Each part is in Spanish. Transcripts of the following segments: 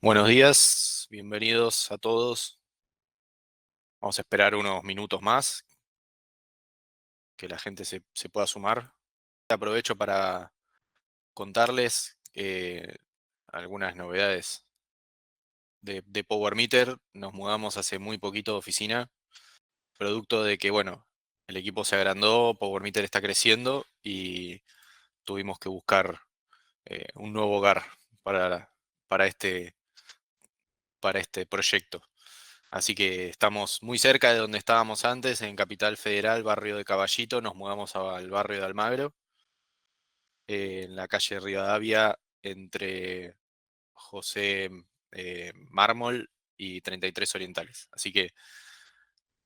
Buenos días, bienvenidos a todos. Vamos a esperar unos minutos más que la gente se pueda sumar. Aprovecho para contarles algunas novedades de Power Meter. Nos mudamos hace muy poquito de oficina, producto de que, bueno, el equipo se agrandó, Power Meter está creciendo y tuvimos que buscar un nuevo hogar para, para este, para este proyecto. Así que estamos muy cerca de donde estábamos antes, en Capital Federal, barrio de Caballito. Nos mudamos al barrio de Almagro, en la calle Rivadavia, entre José Mármol y 33 Orientales. Así que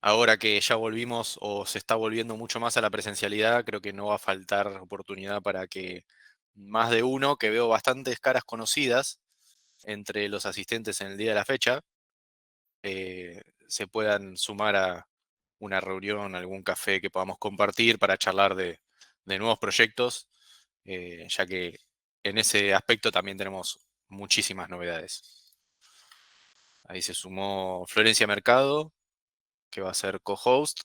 ahora que ya volvimos o se está volviendo mucho más a la presencialidad, creo que no va a faltar oportunidad para que más de uno, que veo bastantes caras conocidas entre los asistentes en el día de la fecha, se puedan sumar a una reunión, algún café que podamos compartir para charlar de nuevos proyectos, ya que en ese aspecto también tenemos muchísimas novedades. Ahí se sumó Florencia Mercado, que va a ser co-host,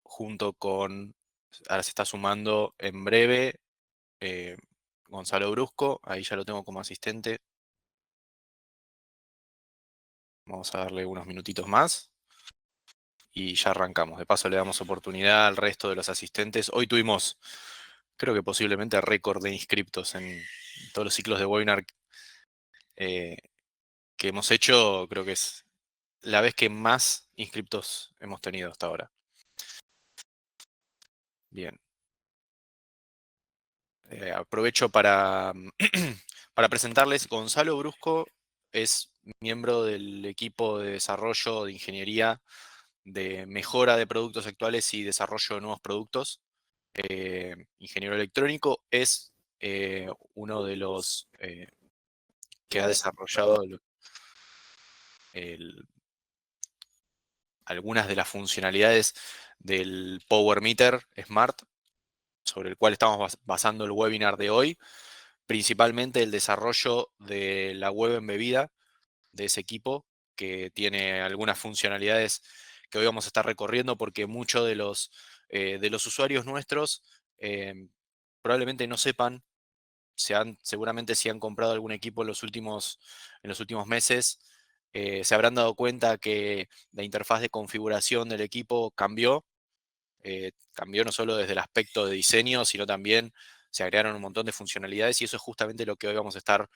junto con, ahora se está sumando en breve eh, Gonzalo Brusco, ahí ya lo tengo como asistente. Vamos a darle unos minutitos más y ya arrancamos. De paso le damos oportunidad al resto de los asistentes. Hoy tuvimos, creo que posiblemente récord de inscriptos en todos los ciclos de webinar eh, que hemos hecho. Creo que es la vez que más inscriptos hemos tenido hasta ahora. Bien. Aprovecho para, para presentarles. Gonzalo Brusco es miembro del equipo de desarrollo de ingeniería de mejora de productos actuales y desarrollo de nuevos productos. Ingeniero electrónico, es uno de los que ha desarrollado el- algunas de las funcionalidades del Power Meter Smart, sobre el cual estamos basando el webinar de hoy, principalmente el desarrollo de la web embebida de ese equipo, que tiene algunas funcionalidades que hoy vamos a estar recorriendo porque muchos de los usuarios nuestros probablemente no sepan. Seguramente si han comprado algún equipo en los últimos meses, se habrán dado cuenta que la interfaz de configuración del equipo cambió. Cambió no solo desde el aspecto de diseño, sino también se agregaron un montón de funcionalidades y eso es justamente lo que hoy vamos a estar,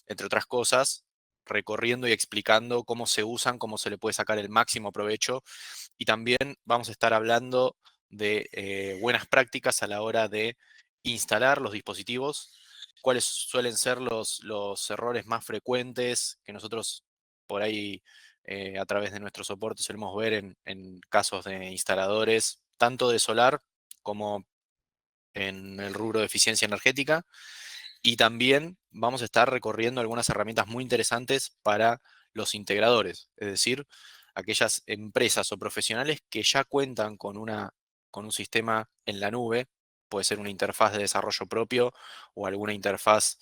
entre otras cosas, recorriendo y explicando cómo se usan, cómo se le puede sacar el máximo provecho, y también vamos a estar hablando de buenas prácticas a la hora de instalar los dispositivos, cuáles suelen ser los errores más frecuentes que nosotros por ahí a través de nuestro soporte solemos ver en casos de instaladores, tanto de solar como en el rubro de eficiencia energética. Y también vamos a estar recorriendo algunas herramientas muy interesantes para los integradores, es decir, aquellas empresas o profesionales que ya cuentan con un sistema en la nube, puede ser una interfaz de desarrollo propio o alguna interfaz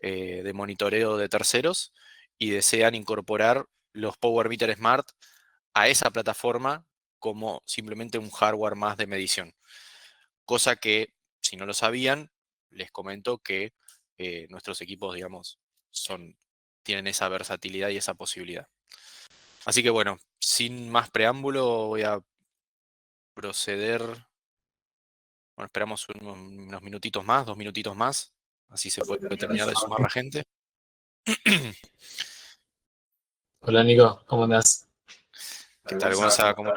de monitoreo de terceros, y desean incorporar los Power Meter Smart a esa plataforma como simplemente un hardware más de medición. Cosa que, si no lo sabían, les comento que nuestros equipos, digamos, tienen esa versatilidad y esa posibilidad. Así que bueno, sin más preámbulo, voy a proceder. Bueno, esperamos unos minutitos más, 2 minutitos más, así se puede terminar de sumar la gente. Hola Nico, ¿cómo andás? ¿Qué tal, Gonza? ¿Cómo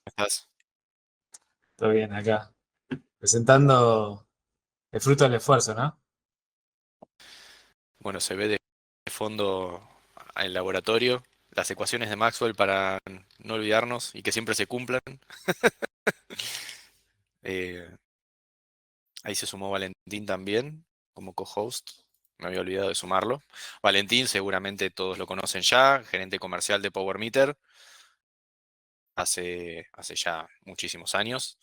estás? Todo bien acá. Presentando el fruto del esfuerzo, ¿no? Bueno, se ve de fondo el laboratorio, las ecuaciones de Maxwell para no olvidarnos y que siempre se cumplan. Eh, Ahí se sumó Valentín también como co-host. Me había olvidado de sumarlo. Valentín, seguramente todos lo conocen ya, gerente comercial de Power Meter, hace ya muchísimos años.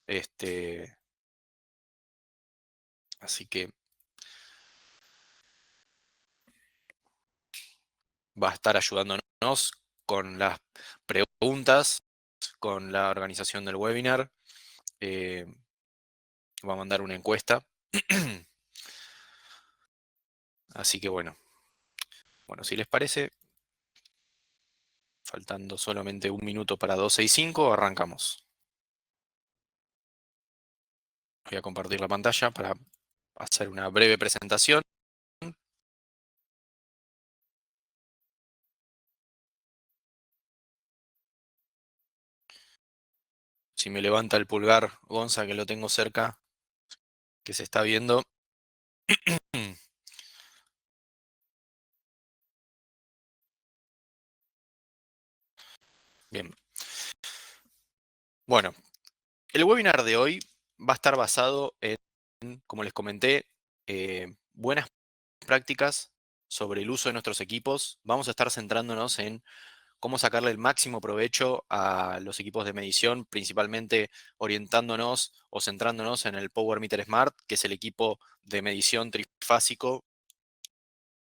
Este, Así que va a estar ayudándonos con las preguntas, con la organización del webinar. eh, Va a mandar una encuesta. Así que bueno, si les parece, faltando solamente un minuto para 12:05, arrancamos. Voy a compartir la pantalla para hacer una breve presentación. Si me levanta el pulgar, Gonza, que lo tengo cerca, que se está viendo. Bien. Bueno, el webinar de hoy va a estar basado en, como les comenté, buenas prácticas sobre el uso de nuestros equipos. Vamos a estar centrándonos en cómo sacarle el máximo provecho a los equipos de medición, principalmente orientándonos o centrándonos en el Power Meter Smart, que es el equipo de medición trifásico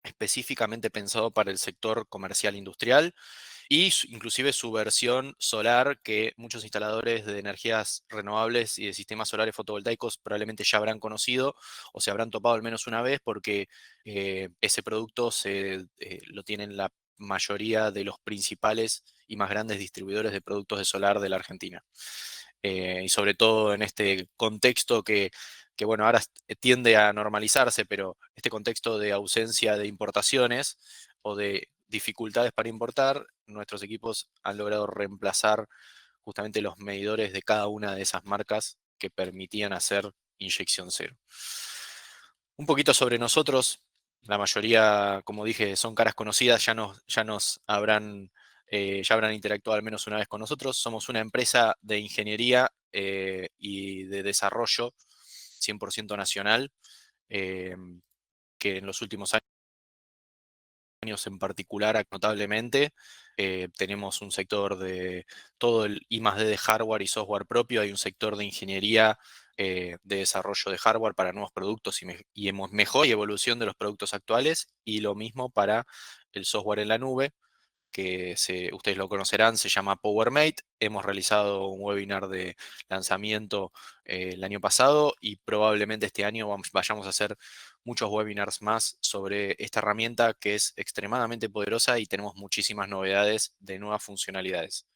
específicamente pensado para el sector comercial industrial y inclusive su versión solar, que muchos instaladores de energías renovables y de sistemas solares fotovoltaicos probablemente ya habrán conocido o se habrán topado al menos una vez, porque ese producto lo tienen la mayoría de los principales y más grandes distribuidores de productos de solar de la Argentina. Y sobre todo en este contexto que bueno, ahora tiende a normalizarse, pero este contexto de ausencia de importaciones o de dificultades para importar, nuestros equipos han logrado reemplazar justamente los medidores de cada una de esas marcas que permitían hacer inyección cero. Un poquito sobre nosotros, la mayoría, como dije, son caras conocidas, ya habrán interactuado al menos una vez con nosotros. Somos una empresa de ingeniería y de desarrollo 100% nacional, eh, que en los últimos años en particular, notablemente. Tenemos un sector de todo el I+D de hardware y software propio, hay un sector de ingeniería de desarrollo de hardware para nuevos productos y mejor y evolución de los productos actuales, y lo mismo para el software en la nube, que ustedes lo conocerán, se llama PowerMate. Hemos realizado un webinar de lanzamiento el año pasado y probablemente este año vayamos a hacer muchos webinars más sobre esta herramienta, que es extremadamente poderosa y tenemos muchísimas novedades de nuevas funcionalidades.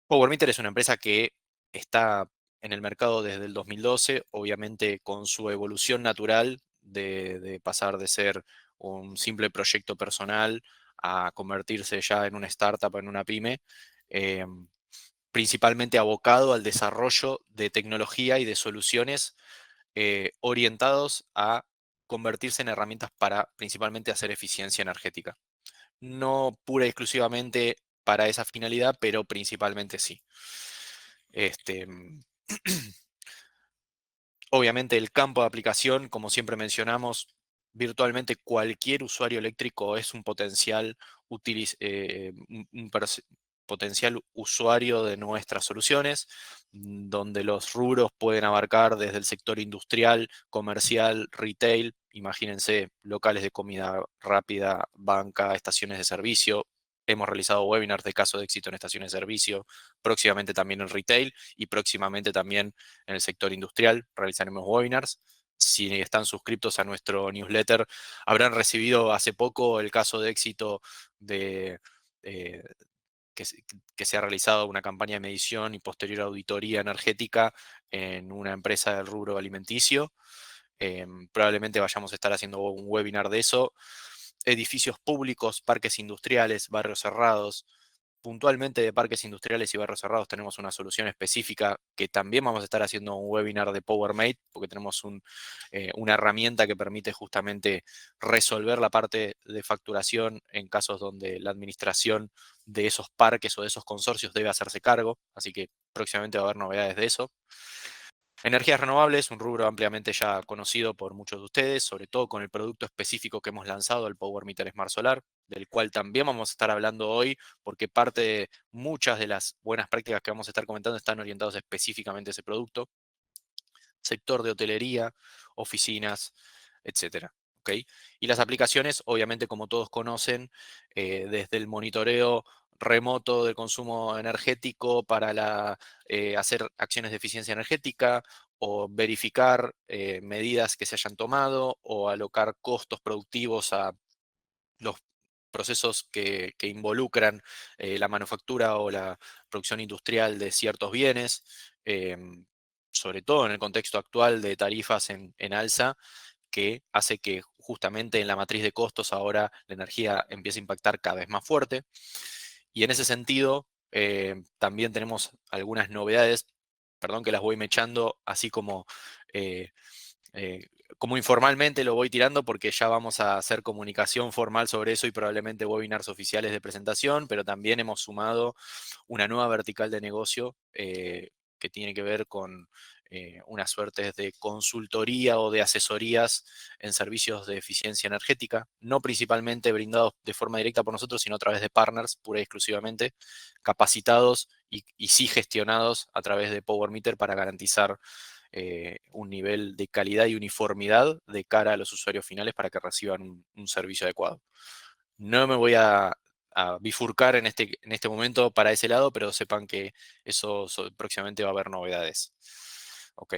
PowerMeter es una empresa que está en el mercado desde el 2012, obviamente con su evolución natural de pasar de ser un simple proyecto personal a convertirse ya en una startup, en una pyme, eh, principalmente abocado al desarrollo de tecnología y de soluciones orientados a convertirse en herramientas para principalmente hacer eficiencia energética. No pura y exclusivamente para esa finalidad, pero principalmente sí. Este, Obviamente el campo de aplicación, como siempre mencionamos, virtualmente cualquier usuario eléctrico es un potencial, potencial usuario de nuestras soluciones, donde los rubros pueden abarcar desde el sector industrial, comercial, retail, imagínense locales de comida rápida, banca, estaciones de servicio. Hemos realizado webinars de caso de éxito en estaciones de servicio, próximamente también en retail y próximamente también en el sector industrial. Realizaremos webinars. Si están suscriptos a nuestro newsletter, habrán recibido hace poco el caso de éxito de, eh, que se ha realizado una campaña de medición y posterior auditoría energética en una empresa del rubro alimenticio. Probablemente vayamos a estar haciendo un webinar de eso. Edificios públicos, parques industriales, barrios cerrados. Puntualmente de parques industriales y barrios cerrados tenemos una solución específica que también vamos a estar haciendo un webinar de PowerMate, porque tenemos una herramienta que permite justamente resolver la parte de facturación en casos donde la administración de esos parques o de esos consorcios debe hacerse cargo. Así que próximamente va a haber novedades de eso. Energías renovables, un rubro ampliamente ya conocido por muchos de ustedes, sobre todo con el producto específico que hemos lanzado, el Power Meter Smart Solar, del cual también vamos a estar hablando hoy, porque parte de muchas de las buenas prácticas que vamos a estar comentando están orientados específicamente a ese producto. Sector de hotelería, oficinas, etcétera. ¿ok? Y las aplicaciones, obviamente, como todos conocen, desde el monitoreo remoto del consumo energético para hacer acciones de eficiencia energética o verificar medidas que se hayan tomado o alocar costos productivos a los procesos que involucran la manufactura o la producción industrial de ciertos bienes, sobre todo en el contexto actual de tarifas en alza, que hace que justamente en la matriz de costos ahora la energía empiece a impactar cada vez más fuerte. Y en ese sentido, también tenemos algunas novedades, perdón que las voy mechando, así eh, como informalmente lo voy tirando porque ya vamos a hacer comunicación formal sobre eso y probablemente webinars oficiales de presentación, pero también hemos sumado una nueva vertical de negocio que tiene que ver con unas suertes de consultoría o de asesorías en servicios de eficiencia energética, no principalmente brindados de forma directa por nosotros, sino a través de partners, pura y exclusivamente, capacitados y sí gestionados a través de Power Meter para garantizar un nivel de calidad y uniformidad de cara a los usuarios finales para que reciban un servicio adecuado. No me voy a bifurcar en este momento para ese lado, pero sepan que próximamente va a haber novedades. ¿Ok?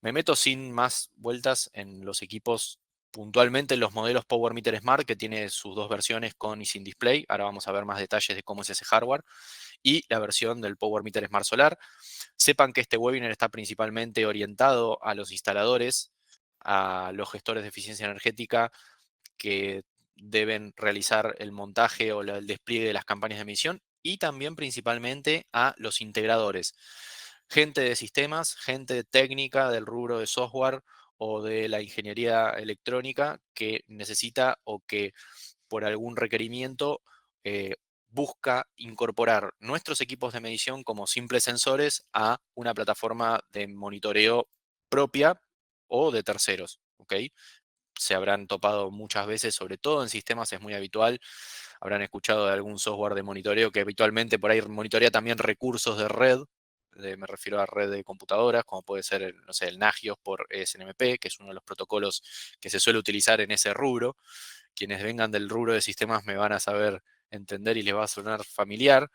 Me meto sin más vueltas en los equipos, puntualmente en los modelos Power Meter Smart, que tiene sus dos versiones con y sin display. Ahora vamos a ver más detalles de cómo es ese hardware. Y la versión del Power Meter Smart Solar. Sepan que este webinar está principalmente orientado a los instaladores, a los gestores de eficiencia energética que deben realizar el montaje o el despliegue de las campañas de emisión y también principalmente a los integradores, gente de sistemas, gente técnica del rubro de software o de la ingeniería electrónica que necesita o que por algún requerimiento eh, busca incorporar nuestros equipos de medición como simples sensores a una plataforma de monitoreo propia o de terceros. ¿Ok? Se habrán topado muchas veces, sobre todo en sistemas es muy habitual, habrán escuchado de algún software de monitoreo que habitualmente por ahí monitorea también recursos de red, me refiero a red de computadoras, como puede ser, no sé, el Nagios por SNMP, que es uno de los protocolos que se suele utilizar en ese rubro. Quienes vengan del rubro de sistemas me van a saber entender y les va a sonar familiar.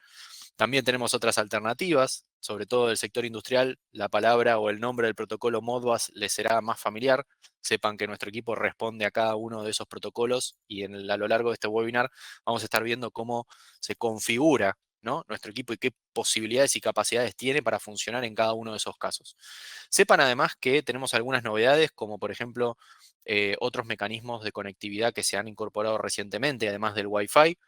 También tenemos otras alternativas, sobre todo del sector industrial, la palabra o el nombre del protocolo Modbus les será más familiar. Sepan que nuestro equipo responde a cada uno de esos protocolos y a lo largo de este webinar vamos a estar viendo cómo se configura, ¿no?, nuestro equipo y qué posibilidades y capacidades tiene para funcionar en cada uno de esos casos. Sepan además que tenemos algunas novedades, como por ejemplo otros mecanismos de conectividad que se han incorporado recientemente, además del Wi-Fi,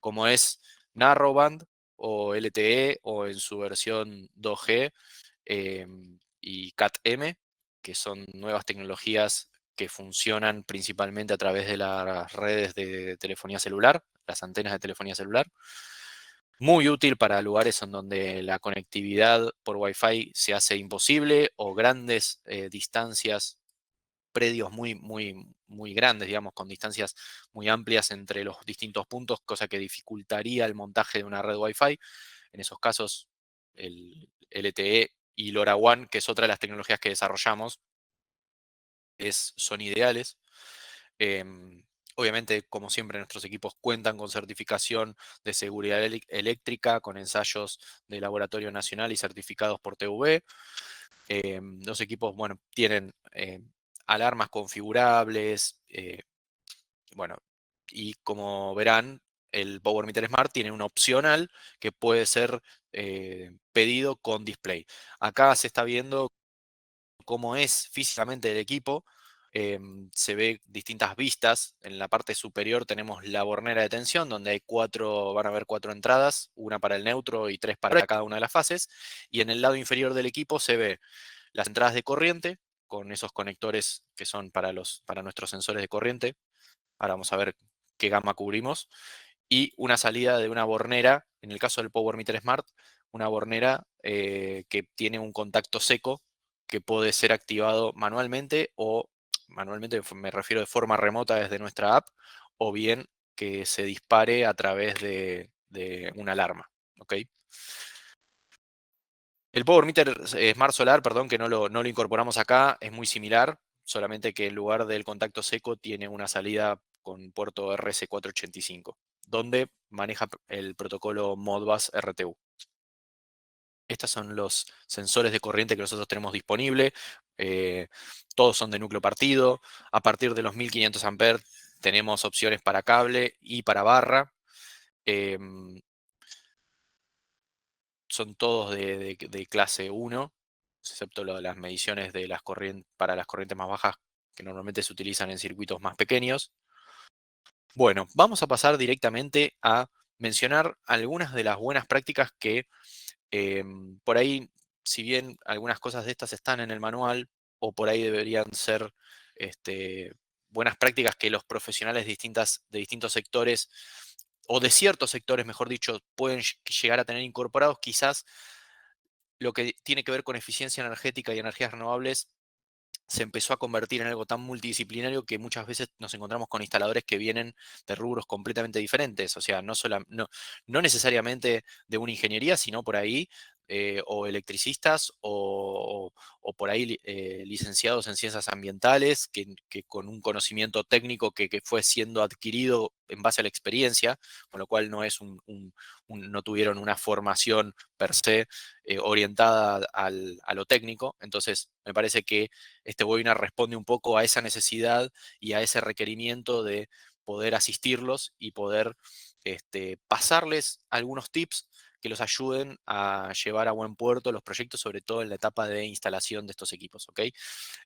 como es Narrowband o LTE o en su versión 2G y Cat-M, que son nuevas tecnologías que funcionan principalmente a través de las redes de telefonía celular, las antenas de telefonía celular. Muy útil para lugares en donde la conectividad por Wi-Fi se hace imposible o grandes distancias, predios muy grandes, digamos, con distancias muy amplias entre los distintos puntos, cosa que dificultaría el montaje de una red Wi-Fi. En esos casos, el LTE y LoRaWAN, que es otra de las tecnologías que desarrollamos, son ideales. Obviamente, como siempre, nuestros equipos cuentan con certificación de seguridad eléctrica, con ensayos de laboratorio nacional y certificados por TÜV. Los equipos, bueno, tienen alarmas configurables, bueno, y como verán, el Power Meter Smart tiene un opcional que puede ser pedido con display. Acá se está viendo cómo es físicamente el equipo. Se ve distintas vistas. En la parte superior tenemos la bornera de tensión, donde hay van a haber cuatro entradas, una para el neutro y tres para cada una de las fases. Y en el lado inferior del equipo se ve las entradas de corriente, con esos conectores que son para nuestros sensores de corriente. Ahora vamos a ver qué gama cubrimos. Y una salida de una bornera, en el caso del Power Meter Smart, una bornera que tiene un contacto seco que puede ser activado manualmente o manualmente me refiero de forma remota desde nuestra app o bien que se dispare a través de una alarma. ¿Ok? El Power Meter Smart Solar, perdón, que no lo incorporamos acá, es muy similar. solamente que en lugar del contacto seco tiene una salida con puerto RS485, donde maneja el protocolo Modbus RTU. Estos son los sensores de corriente que nosotros tenemos disponible. Todos son de núcleo partido. A partir de los 1500 amperes tenemos opciones para cable y para barra. Em, Son todos de clase 1, excepto lo de las mediciones de las para las corrientes más bajas, que normalmente se utilizan en circuitos más pequeños. Bueno, vamos a pasar directamente a mencionar algunas de las buenas prácticas que por ahí, si bien algunas cosas de estas están en el manual, o por ahí deberían ser este, buenas prácticas que los profesionales de distintos sectores, o de ciertos sectores, mejor dicho, pueden llegar a tener incorporados, quizás lo que tiene que ver con eficiencia energética y energías renovables se empezó a convertir en algo tan multidisciplinario que muchas veces nos encontramos con instaladores que vienen de rubros completamente diferentes, o sea, no necesariamente de una ingeniería, sino por ahí, o electricistas o por ahí licenciados en ciencias ambientales, que con un conocimiento técnico que fue siendo adquirido en base a la experiencia, con lo cual no es no tuvieron una formación per se orientada a lo técnico. Entonces, me parece que este webinar responde un poco a esa necesidad y a ese requerimiento de poder asistirlos y poder pasarles algunos tips que los ayuden a llevar a buen puerto los proyectos, sobre todo en la etapa de instalación de estos equipos. ¿Ok?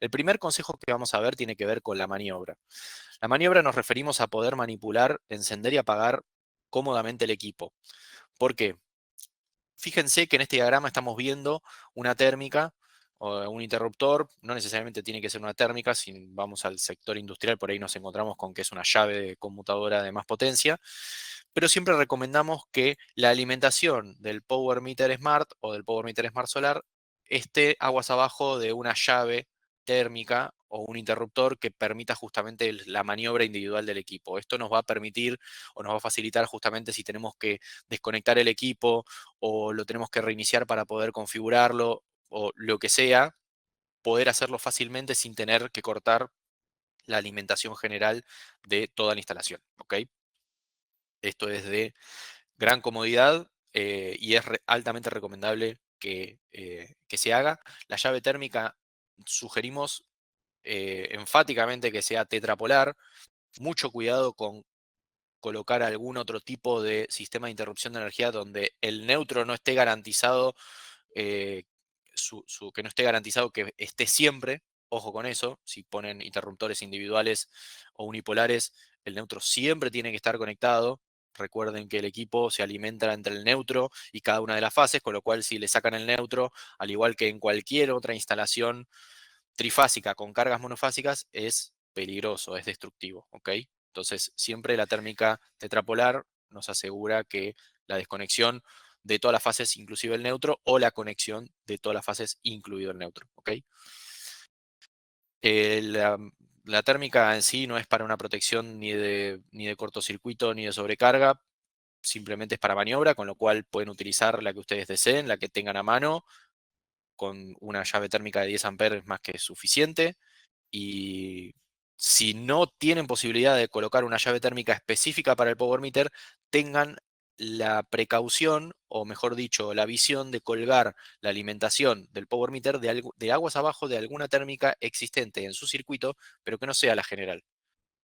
El primer consejo que vamos a ver tiene que ver con la maniobra. La maniobra nos referimos a poder manipular, encender y apagar cómodamente el equipo. ¿Por qué? Fíjense que en este diagrama estamos viendo una térmica o un interruptor, no necesariamente tiene que ser una térmica, si vamos al sector industrial por ahí nos encontramos con que es una llave de conmutadora de más potencia, pero siempre recomendamos que la alimentación del Power Meter Smart o del Power Meter Smart Solar esté aguas abajo de una llave térmica o un interruptor que permita justamente la maniobra individual del equipo. Esto nos va a permitir o nos va a facilitar justamente si tenemos que desconectar el equipo o lo tenemos que reiniciar para poder configurarlo o lo que sea, poder hacerlo fácilmente sin tener que cortar la alimentación general de toda la instalación. ¿Ok? Esto es de gran comodidad y es altamente recomendable que se haga. La llave térmica sugerimos enfáticamente que sea tetrapolar. Mucho cuidado con colocar algún otro tipo de sistema de interrupción de energía donde el neutro no esté garantizado, eh, que no esté garantizado que esté siempre. Ojo con eso, si ponen interruptores individuales o unipolares, el neutro siempre tiene que estar conectado. Recuerden que el equipo se alimenta entre el neutro y cada una de las fases, con lo cual si le sacan el neutro, al igual que en cualquier otra instalación trifásica con cargas monofásicas, es peligroso, es destructivo, ¿ok? Entonces, siempre la térmica tetrapolar nos asegura que la desconexión de todas las fases, inclusive el neutro, o la conexión de todas las fases, incluido el neutro, ¿ok? La térmica en sí no es para una protección ni de cortocircuito ni de sobrecarga, simplemente es para maniobra, con lo cual pueden utilizar la que ustedes deseen, la que tengan a mano, con una llave térmica de 10 amperes más que suficiente. Y si no tienen posibilidad de colocar una llave térmica específica para el power meter, tengan la precaución, o mejor dicho, la visión de colgar la alimentación del power meter de aguas abajo de alguna térmica existente en su circuito, pero que no sea la general.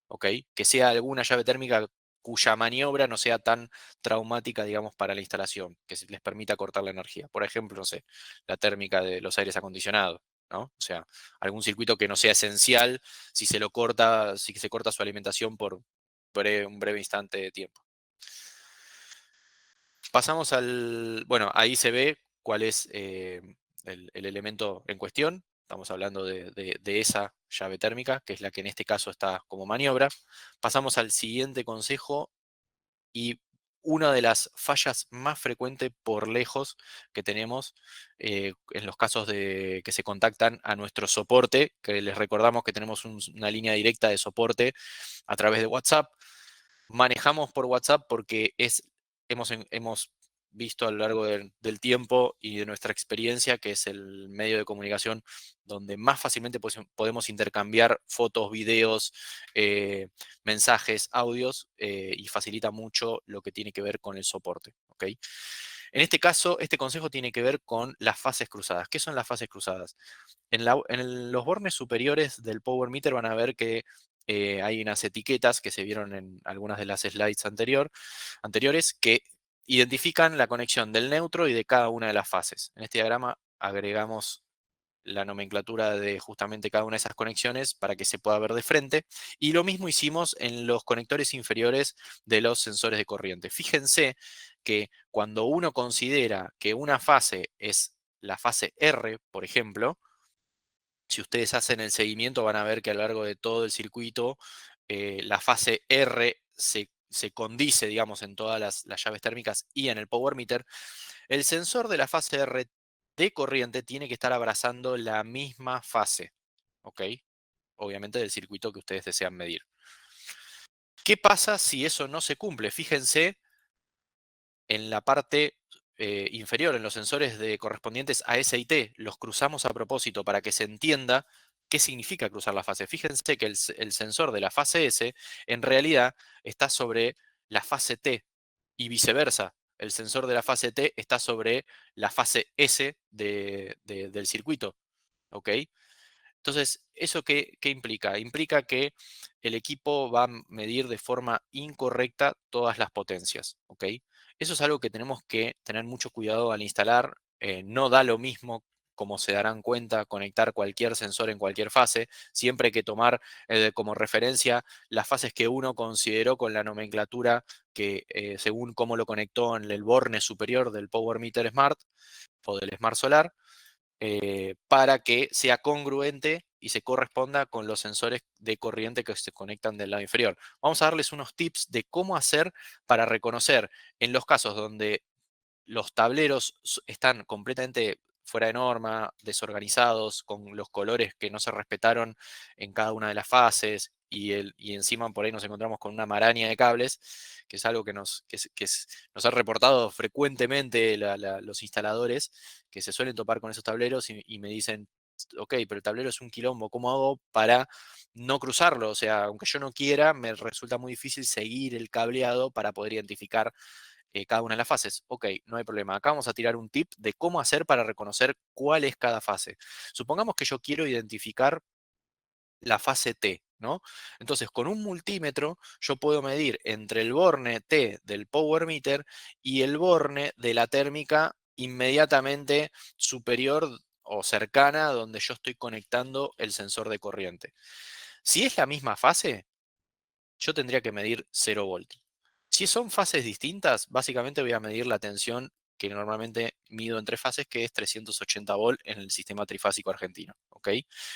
¿Ok? Que sea alguna llave térmica cuya maniobra no sea tan traumática, digamos, para la instalación, que les permita cortar la energía. Por ejemplo, no sé, la térmica de los aires acondicionados, ¿no? O sea, algún circuito que no sea esencial si se lo corta, si se corta su alimentación por un breve instante de tiempo. Pasamos bueno, ahí se ve cuál es el elemento en cuestión. Estamos hablando de esa llave térmica, que es la que en este caso está como maniobra. Pasamos al siguiente consejo y una de las fallas más frecuentes por lejos que tenemos en los casos de que se contactan a nuestro soporte, que les recordamos que tenemos una línea directa de soporte a través de WhatsApp. Manejamos por WhatsApp porque hemos visto a lo largo del tiempo y de nuestra experiencia, que es el medio de comunicación donde más fácilmente podemos intercambiar fotos, videos, mensajes, audios, y facilita mucho lo que tiene que ver con el soporte. ¿Ok? En este caso, este consejo tiene que ver con las fases cruzadas. ¿Qué son las fases cruzadas? Los bornes superiores del Power Meter van a ver que hay unas etiquetas que se vieron en algunas de las slides anteriores que identifican la conexión del neutro y de cada una de las fases. En este diagrama agregamos la nomenclatura de justamente cada una de esas conexiones para que se pueda ver de frente. Y lo mismo hicimos en los conectores inferiores de los sensores de corriente. Fíjense que cuando uno considera que una fase es la fase R, por ejemplo, si ustedes hacen el seguimiento van a ver que a lo largo de todo el circuito la fase R se condice, digamos, en todas las llaves térmicas y en el power meter. El sensor de la fase R de corriente tiene que estar abrazando la misma fase, ¿ok? Obviamente del circuito que ustedes desean medir. ¿Qué pasa si eso no se cumple? Fíjense en la parte inferior, en los sensores correspondientes a S y T, los cruzamos a propósito para que se entienda qué significa cruzar la fase. Fíjense que el sensor de la fase S en realidad está sobre la fase T y viceversa. El sensor de la fase T está sobre la fase S del circuito. ¿Ok? Entonces, ¿eso qué implica? Implica que el equipo va a medir de forma incorrecta todas las potencias, ¿ok? Eso es algo que tenemos que tener mucho cuidado al instalar. No da lo mismo, como se darán cuenta, conectar cualquier sensor en cualquier fase. Siempre hay que tomar como referencia las fases que uno consideró con la nomenclatura que según cómo lo conectó en el borne superior del Power Meter Smart o del Smart Solar, para que sea congruente y se corresponda con los sensores de corriente que se conectan del lado inferior. Vamos a darles unos tips de cómo hacer para reconocer en los casos donde los tableros están completamente fuera de norma, desorganizados, con los colores que no se respetaron en cada una de las fases, y encima por ahí nos encontramos con una maraña de cables, que es algo que nos han reportado frecuentemente los instaladores, que se suelen topar con esos tableros y me dicen, ok, pero el tablero es un quilombo, ¿cómo hago para no cruzarlo? O sea, aunque yo no quiera, me resulta muy difícil seguir el cableado para poder identificar cada una de las fases. Ok, no hay problema. Acá vamos a tirar un tip de cómo hacer para reconocer cuál es cada fase. Supongamos que yo quiero identificar la fase T, ¿no? Entonces, con un multímetro yo puedo medir entre el borne T del power meter y el borne de la térmica inmediatamente superior o cercana a donde yo estoy conectando el sensor de corriente. Si es la misma fase, yo tendría que medir 0 volt. Si son fases distintas, básicamente voy a medir la tensión que normalmente mido en 3 fases, que es 380 volt en el sistema trifásico argentino. ¿Ok?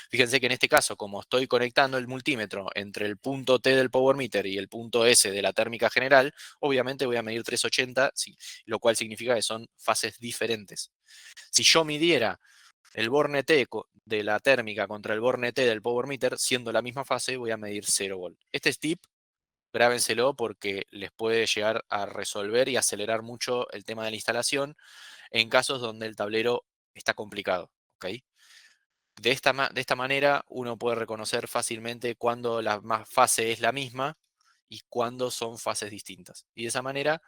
Fíjense que en este caso, como estoy conectando el multímetro entre el punto T del power meter y el punto S de la térmica general, obviamente voy a medir 380, sí, lo cual significa que son fases diferentes. Si yo midiera el borne T de la térmica contra el borne T del power meter, siendo la misma fase, voy a medir 0 volt. Este tip grábenselo porque les puede llegar a resolver y acelerar mucho el tema de la instalación en casos donde el tablero está complicado. ¿Ok? De esta manera uno puede reconocer fácilmente cuándo la fase es la misma y cuándo son fases distintas. Y de esa manera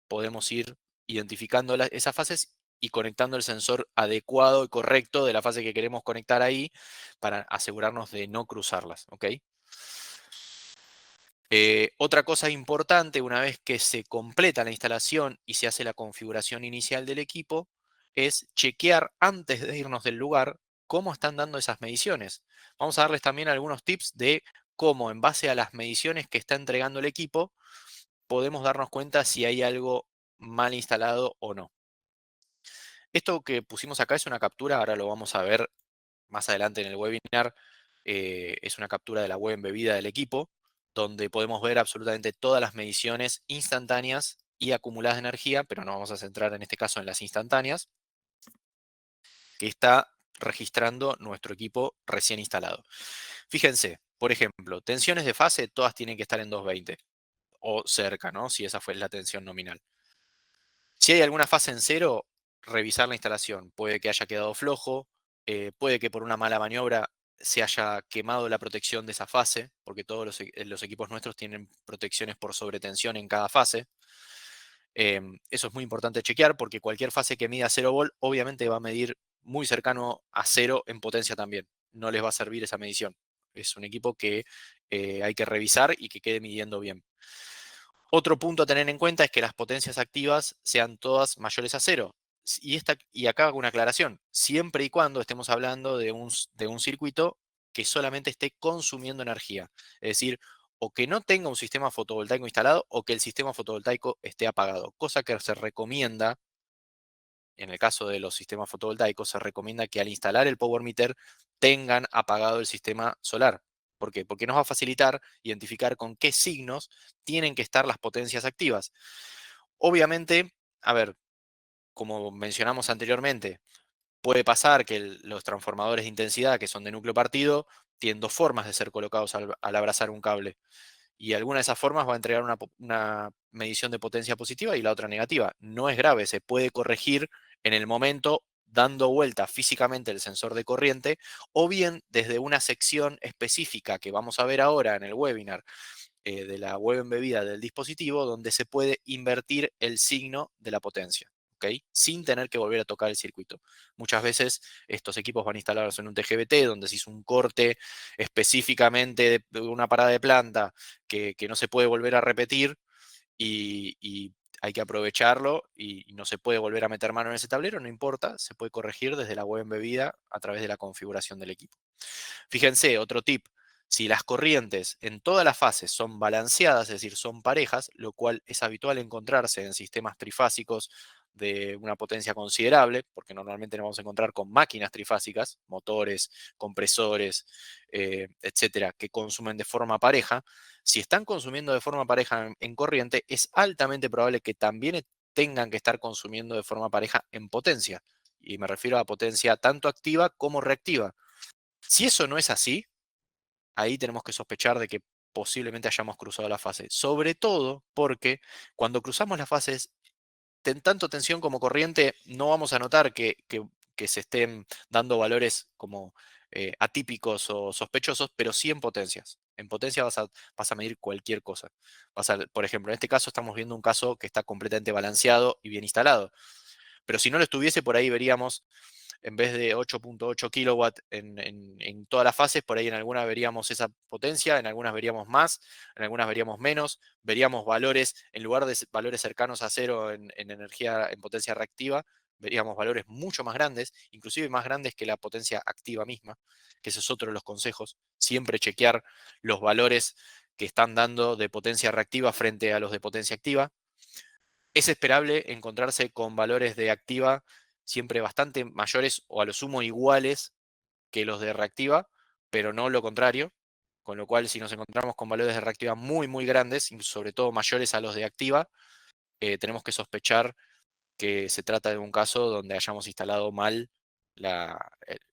podemos ir identificando esas fases y conectando el sensor adecuado y correcto de la fase que queremos conectar ahí para asegurarnos de no cruzarlas. ¿Ok? Otra cosa importante, una vez que se completa la instalación y se hace la configuración inicial del equipo, es chequear antes de irnos del lugar cómo están dando esas mediciones. Vamos a darles también algunos tips de cómo, en base a las mediciones que está entregando el equipo, podemos darnos cuenta si hay algo mal instalado o no. Esto que pusimos acá es una captura, ahora lo vamos a ver más adelante en el webinar. Es una captura de la web embebida del equipo, donde podemos ver absolutamente todas las mediciones instantáneas y acumuladas de energía, pero nos vamos a centrar en este caso en las instantáneas, que está registrando nuestro equipo recién instalado. Fíjense, por ejemplo, tensiones de fase, todas tienen que estar en 220 o cerca, ¿no? Si esa fue la tensión nominal. Si hay alguna fase en cero, revisar la instalación. Puede que haya quedado flojo, puede que por una mala maniobra se haya quemado la protección de esa fase, porque todos los equipos nuestros tienen protecciones por sobretensión en cada fase. Eso es muy importante chequear porque cualquier fase que mida 0 volt obviamente va a medir muy cercano a cero en potencia también. No les va a servir esa medición. Es un equipo que hay que revisar y que quede midiendo bien. Otro punto a tener en cuenta es que las potencias activas sean todas mayores a cero. Y acá hago una aclaración, siempre y cuando estemos hablando de un circuito que solamente esté consumiendo energía. Es decir, o que no tenga un sistema fotovoltaico instalado o que el sistema fotovoltaico esté apagado. Cosa que se recomienda, en el caso de los sistemas fotovoltaicos, se recomienda que al instalar el power meter tengan apagado el sistema solar. ¿Por qué? Porque nos va a facilitar identificar con qué signos tienen que estar las potencias activas. Obviamente, a ver, como mencionamos anteriormente, puede pasar que los transformadores de intensidad, que son de núcleo partido, tienen dos formas de ser colocados al abrazar un cable. Y alguna de esas formas va a entregar una medición de potencia positiva y la otra negativa. No es grave, se puede corregir en el momento dando vuelta físicamente el sensor de corriente o bien desde una sección específica que vamos a ver ahora en el webinar de la web embebida del dispositivo, donde se puede invertir el signo de la potencia, ¿ok? Sin tener que volver a tocar el circuito. Muchas veces estos equipos van instalados en un TGBT, donde se hizo un corte específicamente de una parada de planta que no se puede volver a repetir y hay que aprovecharlo y no se puede volver a meter mano en ese tablero, no importa, se puede corregir desde la web embebida a través de la configuración del equipo. Fíjense, otro tip, si las corrientes en todas las fases son balanceadas, es decir, son parejas, lo cual es habitual encontrarse en sistemas trifásicos de una potencia considerable, porque normalmente nos vamos a encontrar con máquinas trifásicas, motores, compresores, etcétera, que consumen de forma pareja. Si están consumiendo de forma pareja en corriente, es altamente probable que también tengan que estar consumiendo de forma pareja en potencia. Y me refiero a potencia tanto activa como reactiva. Si eso no es así, ahí tenemos que sospechar de que posiblemente hayamos cruzado la fase. Sobre todo porque cuando cruzamos las fases, tanto tensión como corriente, no vamos a notar que se estén dando valores como atípicos o sospechosos, pero sí en potencias. En potencia vas a medir cualquier cosa. Por ejemplo, en este caso estamos viendo un caso que está completamente balanceado y bien instalado. Pero si no lo estuviese, por ahí veríamos en vez de 8.8 kilowatts en todas las fases, por ahí en algunas veríamos esa potencia, en algunas veríamos más, en algunas veríamos menos, veríamos valores, en lugar de valores cercanos a cero en energía, en potencia reactiva, veríamos valores mucho más grandes, inclusive más grandes que la potencia activa misma, que ese es otro de los consejos, siempre chequear los valores que están dando de potencia reactiva frente a los de potencia activa. Es esperable encontrarse con valores de activa siempre bastante mayores o a lo sumo iguales que los de reactiva, pero no lo contrario. Con lo cual, si nos encontramos con valores de reactiva muy, muy grandes, y sobre todo mayores a los de activa, tenemos que sospechar que se trata de un caso donde hayamos instalado mal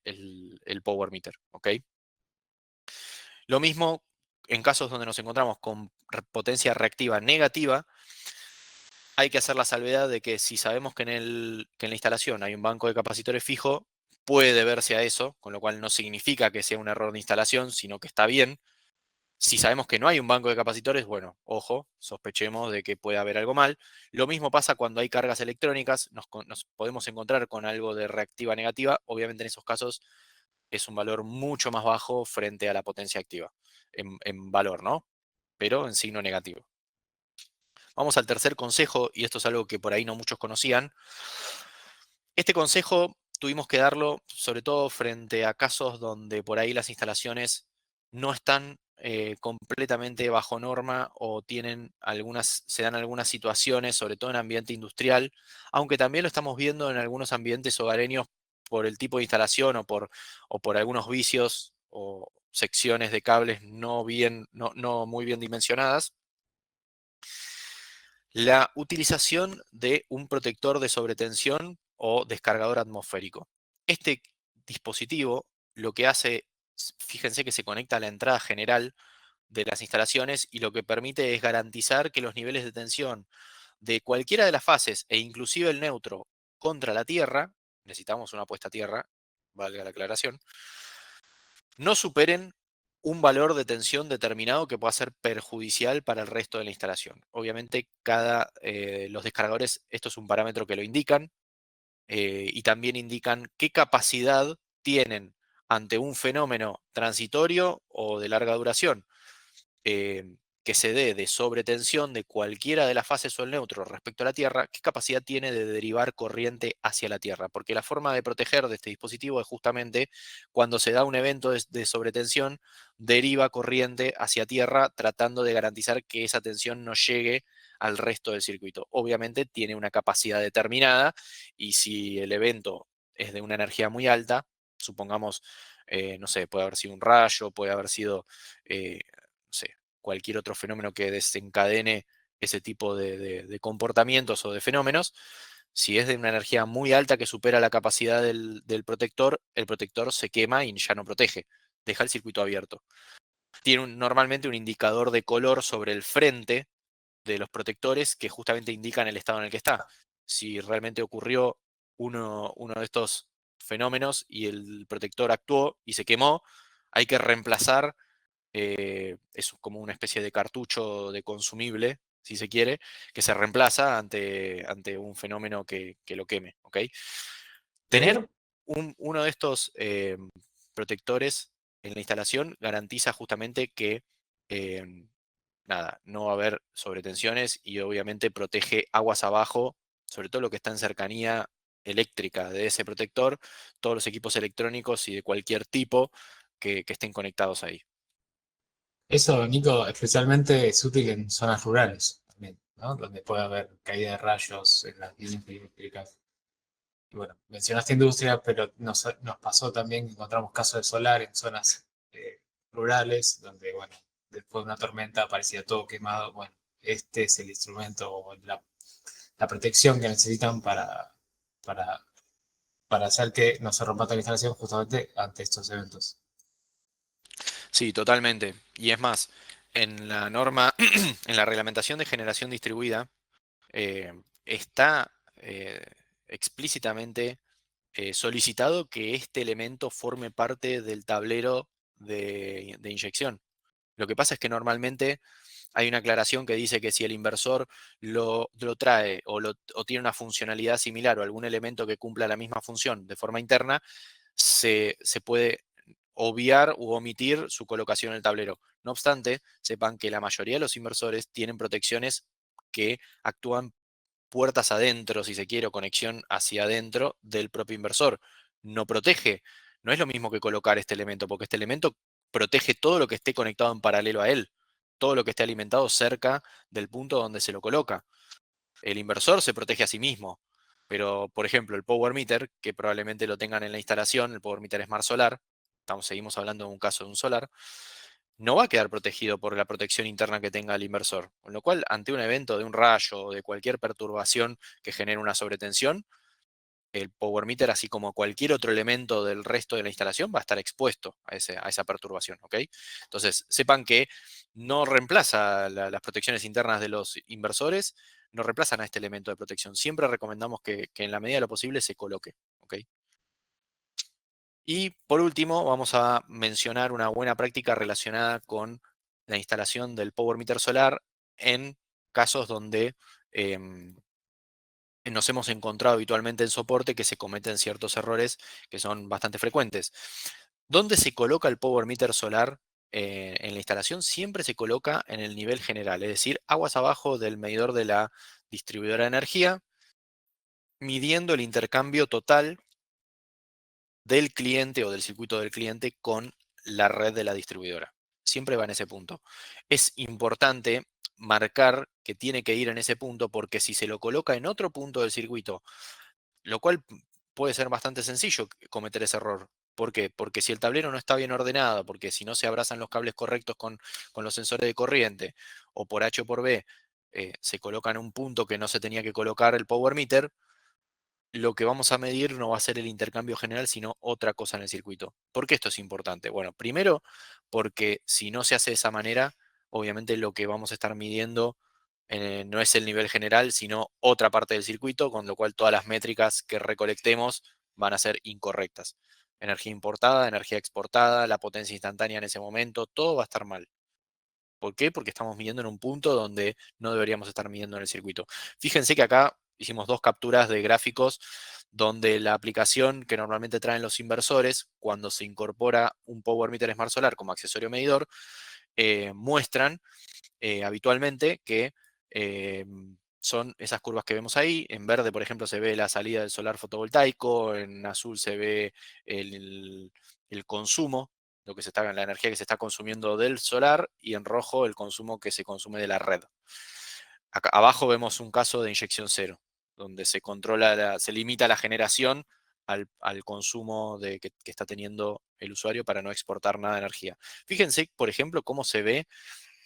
el power meter. ¿Ok? Lo mismo en casos donde nos encontramos con potencia reactiva negativa, hay que hacer la salvedad de que si sabemos que en la instalación hay un banco de capacitores fijo, puede deberse a eso, con lo cual no significa que sea un error de instalación, sino que está bien. Si sabemos que no hay un banco de capacitores, bueno, ojo, sospechemos de que puede haber algo mal. Lo mismo pasa cuando hay cargas electrónicas, nos podemos encontrar con algo de reactiva negativa. Obviamente en esos casos es un valor mucho más bajo frente a la potencia activa, en valor, ¿no? Pero en signo negativo. Vamos al tercer consejo, y esto es algo que por ahí no muchos conocían. Este consejo tuvimos que darlo sobre todo frente a casos donde por ahí las instalaciones no están completamente bajo norma o se dan algunas situaciones, sobre todo en ambiente industrial, aunque también lo estamos viendo en algunos ambientes hogareños por el tipo de instalación o por algunos vicios o secciones de cables no muy bien dimensionadas. La utilización de un protector de sobretensión o descargador atmosférico. Este dispositivo lo que hace, fíjense que se conecta a la entrada general de las instalaciones y lo que permite es garantizar que los niveles de tensión de cualquiera de las fases e inclusive el neutro contra la Tierra, necesitamos una puesta a tierra, valga la aclaración, no superen un valor de tensión determinado que pueda ser perjudicial para el resto de la instalación. Obviamente, los descargadores, esto es un parámetro que lo indican, y también indican qué capacidad tienen ante un fenómeno transitorio o de larga duración, que se dé de sobretensión de cualquiera de las fases o el neutro respecto a la Tierra, qué capacidad tiene de derivar corriente hacia la Tierra. Porque la forma de proteger de este dispositivo es justamente cuando se da un evento de sobretensión, deriva corriente hacia Tierra tratando de garantizar que esa tensión no llegue al resto del circuito. Obviamente tiene una capacidad determinada y si el evento es de una energía muy alta, supongamos, no sé, puede haber sido un rayo, puede haber sido, no sé, cualquier otro fenómeno que desencadene ese tipo de comportamientos o de fenómenos. Si es de una energía muy alta que supera la capacidad del protector, el protector se quema y ya no protege, deja el circuito abierto. Tiene normalmente un indicador de color sobre el frente de los protectores que justamente indican el estado en el que está. Si realmente ocurrió uno de estos fenómenos y el protector actuó y se quemó, hay que reemplazar, es como una especie de cartucho de consumible, si se quiere, que se reemplaza ante un fenómeno que lo queme. ¿Ok? Tener ¿Qué? uno de estos protectores en la instalación garantiza justamente que nada, no va a haber sobretensiones y obviamente protege aguas abajo, sobre todo lo que está en cercanía eléctrica de ese protector, todos los equipos electrónicos y de cualquier tipo que estén conectados ahí. Eso, Nico, especialmente es útil en zonas rurales también, ¿no? Donde puede haber caída de rayos en las líneas eléctricas. Y bueno, mencionaste industria, pero nos pasó también que encontramos casos de solar en zonas rurales, donde, bueno, después de una tormenta aparecía todo quemado. Bueno, este es el instrumento o la protección que necesitan para, para hacer que no se rompa toda la instalación justamente ante estos eventos. Sí, totalmente. Y es más, en la norma, en la reglamentación de generación distribuida, está explícitamente solicitado que este elemento forme parte del tablero de inyección. Lo que pasa es que normalmente hay una aclaración que dice que si el inversor lo trae o tiene una funcionalidad similar o algún elemento que cumpla la misma función de forma interna, se puede obviar u omitir su colocación en el tablero. No obstante, sepan que la mayoría de los inversores tienen protecciones que actúan puertas adentro, si se quiere, o conexión hacia adentro del propio inversor. No protege, no es lo mismo que colocar este elemento, porque este elemento protege todo lo que esté conectado en paralelo a él, todo lo que esté alimentado cerca del punto donde se lo coloca. El inversor se protege a sí mismo, pero por ejemplo el Power Meter, que probablemente lo tengan en la instalación, el Power Meter Smart Solar, seguimos hablando de un caso de un solar, no va a quedar protegido por la protección interna que tenga el inversor. Con lo cual, ante un evento de un rayo o de cualquier perturbación que genere una sobretensión, el power meter, así como cualquier otro elemento del resto de la instalación, va a estar expuesto a esa perturbación. ¿Ok? Entonces, sepan que no reemplaza las protecciones internas de los inversores, no reemplazan a este elemento de protección. Siempre recomendamos que en la medida de lo posible se coloque. ¿Ok? Y por último, vamos a mencionar una buena práctica relacionada con la instalación del power meter solar en casos donde nos hemos encontrado habitualmente en soporte que se cometen ciertos errores que son bastante frecuentes. ¿Dónde se coloca el power meter solar en la instalación? Siempre se coloca en el nivel general, es decir, aguas abajo del medidor de la distribuidora de energía, midiendo el intercambio total del cliente o del circuito del cliente con la red de la distribuidora. Siempre va en ese punto. Es importante marcar que tiene que ir en ese punto porque si se lo coloca en otro punto del circuito, lo cual puede ser bastante sencillo cometer ese error. ¿Por qué? Porque si el tablero no está bien ordenado, porque si no se abrazan los cables correctos con los sensores de corriente, o por H o por B, se coloca en un punto que no se tenía que colocar el power meter, lo que vamos a medir no va a ser el intercambio general, sino otra cosa en el circuito. ¿Por qué esto es importante? Bueno, primero, porque si no se hace de esa manera, obviamente lo que vamos a estar midiendo no es el nivel general, sino otra parte del circuito, con lo cual todas las métricas que recolectemos van a ser incorrectas. Energía importada, energía exportada, la potencia instantánea en ese momento, todo va a estar mal. ¿Por qué? Porque estamos midiendo en un punto donde no deberíamos estar midiendo en el circuito. Fíjense que acá hicimos dos capturas de gráficos donde la aplicación que normalmente traen los inversores, cuando se incorpora un Power Meter Smart Solar como accesorio medidor, muestran habitualmente que eh, son esas curvas que vemos ahí. En verde, por ejemplo, se ve la salida del solar fotovoltaico, en azul se ve el consumo, la energía que se está consumiendo del solar, y en rojo el consumo que se consume de la red. Acá abajo vemos un caso de inyección cero, donde se controla, se limita la generación al consumo que está teniendo el usuario para no exportar nada de energía. Fíjense, por ejemplo, cómo se ve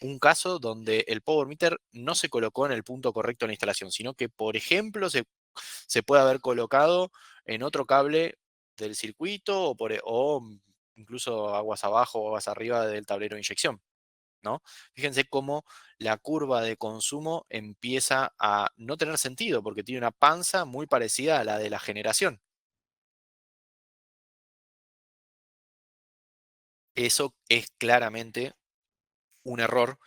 un caso donde el Power Meter no se colocó en el punto correcto en la instalación, sino que, por ejemplo, se puede haber colocado en otro cable del circuito o incluso aguas abajo o aguas arriba del tablero de inyección, ¿no? Fíjense cómo la curva de consumo empieza a no tener sentido porque tiene una panza muy parecida a la de la generación. Eso es claramente un error.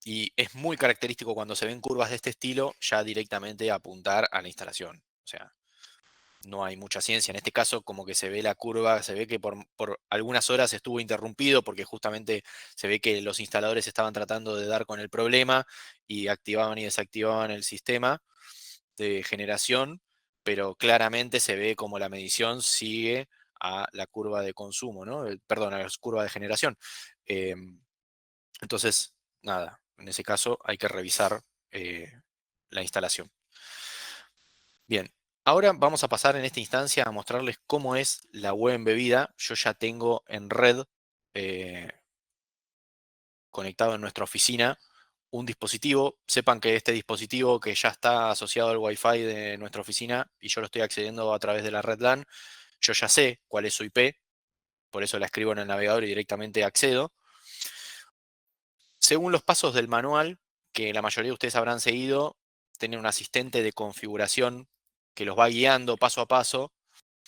Y es muy característico cuando se ven curvas de este estilo, ya directamente apuntar a la instalación. O sea, no hay mucha ciencia. En este caso, como que se ve la curva, se ve que por algunas horas estuvo interrumpido porque justamente se ve que los instaladores estaban tratando de dar con el problema y activaban y desactivaban el sistema de generación, pero claramente se ve como la medición sigue a la curva de consumo, ¿no? Perdón, a la curva de generación. Em, entonces, nada, en ese caso hay que revisar la instalación. Bien, ahora vamos a pasar en esta instancia a mostrarles cómo es la web embebida. Yo ya tengo en red eh, conectado en nuestra oficina un dispositivo. Sepan que este dispositivo que ya está asociado al Wi-Fi de nuestra oficina y yo lo estoy accediendo a través de la red LAN, yo ya sé cuál es su IP, por eso la escribo en el navegador y directamente accedo. Según los pasos del manual, que la mayoría de ustedes habrán seguido, tienen un asistente de configuración que los va guiando paso a paso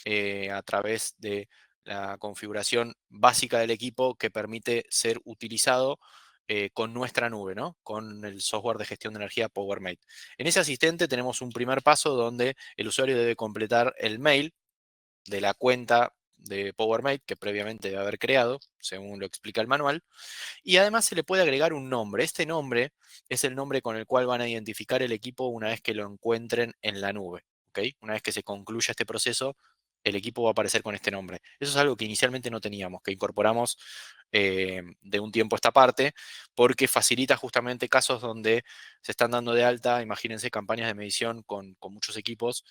a través de la configuración básica del equipo que permite ser utilizado con nuestra nube, ¿no? Con el software de gestión de energía PowerMate. En ese asistente tenemos un primer paso donde el usuario debe completar el mail de la cuenta de PowerMate que previamente debe haber creado, según lo explica el manual. Y además se le puede agregar un nombre. Este nombre es el nombre con el cual van a identificar el equipo una vez que lo encuentren en la nube. ¿Okay? Una vez que se concluya este proceso, el equipo va a aparecer con este nombre. Eso es algo que inicialmente no teníamos, que incorporamos de un tiempo a esta parte, porque facilita justamente casos donde se están dando de alta, imagínense, campañas de medición con muchos equipos.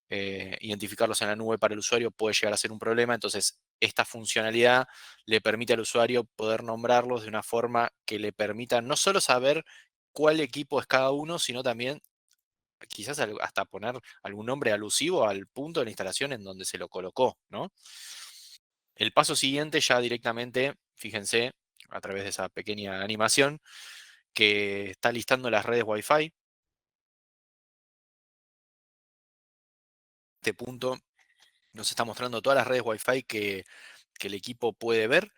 Identificarlos en la nube para el usuario puede llegar a ser un problema. Entonces, esta funcionalidad le permite al usuario poder nombrarlos de una forma que le permita no solo saber cuál equipo es cada uno, sino también quizás hasta poner algún nombre alusivo al punto de la instalación en donde se lo colocó, ¿no? El paso siguiente ya directamente, fíjense, a través de esa pequeña animación, que está listando las redes Wi-Fi. Este punto nos está mostrando todas las redes Wi-Fi que el equipo puede ver.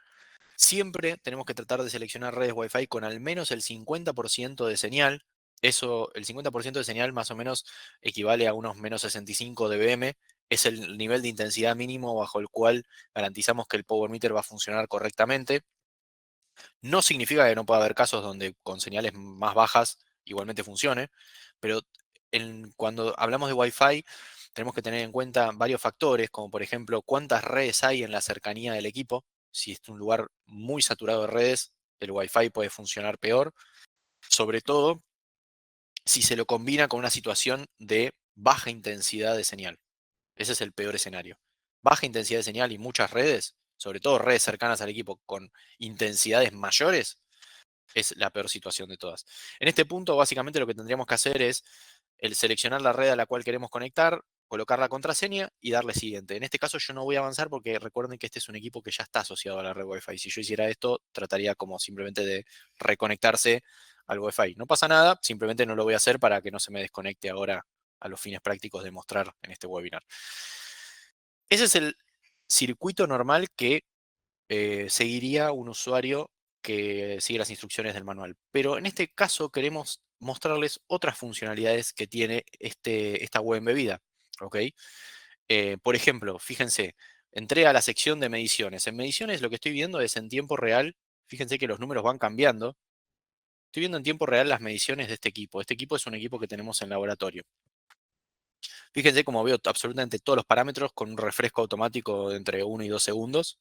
Siempre tenemos que tratar de seleccionar redes Wi-Fi con al menos el 50% de señal. Eso, el 50% de señal más o menos equivale a unos menos 65 dBm. Es el nivel de intensidad mínimo bajo el cual garantizamos que el power meter va a funcionar correctamente. No significa que no pueda haber casos donde con señales más bajas igualmente funcione, pero cuando hablamos de Wi-Fi tenemos que tener en cuenta varios factores, como por ejemplo cuántas redes hay en la cercanía del equipo. Si es un lugar muy saturado de redes, el Wi-Fi puede funcionar peor, sobre todo si se lo combina con una situación de baja intensidad de señal. Ese es el peor escenario. Baja intensidad de señal y muchas redes, sobre todo redes cercanas al equipo con intensidades mayores, es la peor situación de todas. En este punto, básicamente lo que tendríamos que hacer es el seleccionar la red a la cual queremos conectar, colocar la contraseña y darle siguiente. En este caso yo no voy a avanzar porque recuerden que este es un equipo que ya está asociado a la red Wi-Fi. Si yo hiciera esto, trataría como simplemente de reconectarse al Wi-Fi. No pasa nada, simplemente no lo voy a hacer para que no se me desconecte ahora a los fines prácticos de mostrar en este webinar. Ese es el circuito normal que seguiría un usuario que sigue las instrucciones del manual. Pero en este caso queremos mostrarles otras funcionalidades que tiene esta web embebida. ¿Ok? Por ejemplo, fíjense, entré a la sección de mediciones. En mediciones lo que estoy viendo es en tiempo real. Fíjense que los números van cambiando. Estoy viendo en tiempo real las mediciones de este equipo. Este equipo es un equipo que tenemos en laboratorio. Fíjense cómo veo absolutamente todos los parámetros con un refresco automático de entre 1 y 2 segundos.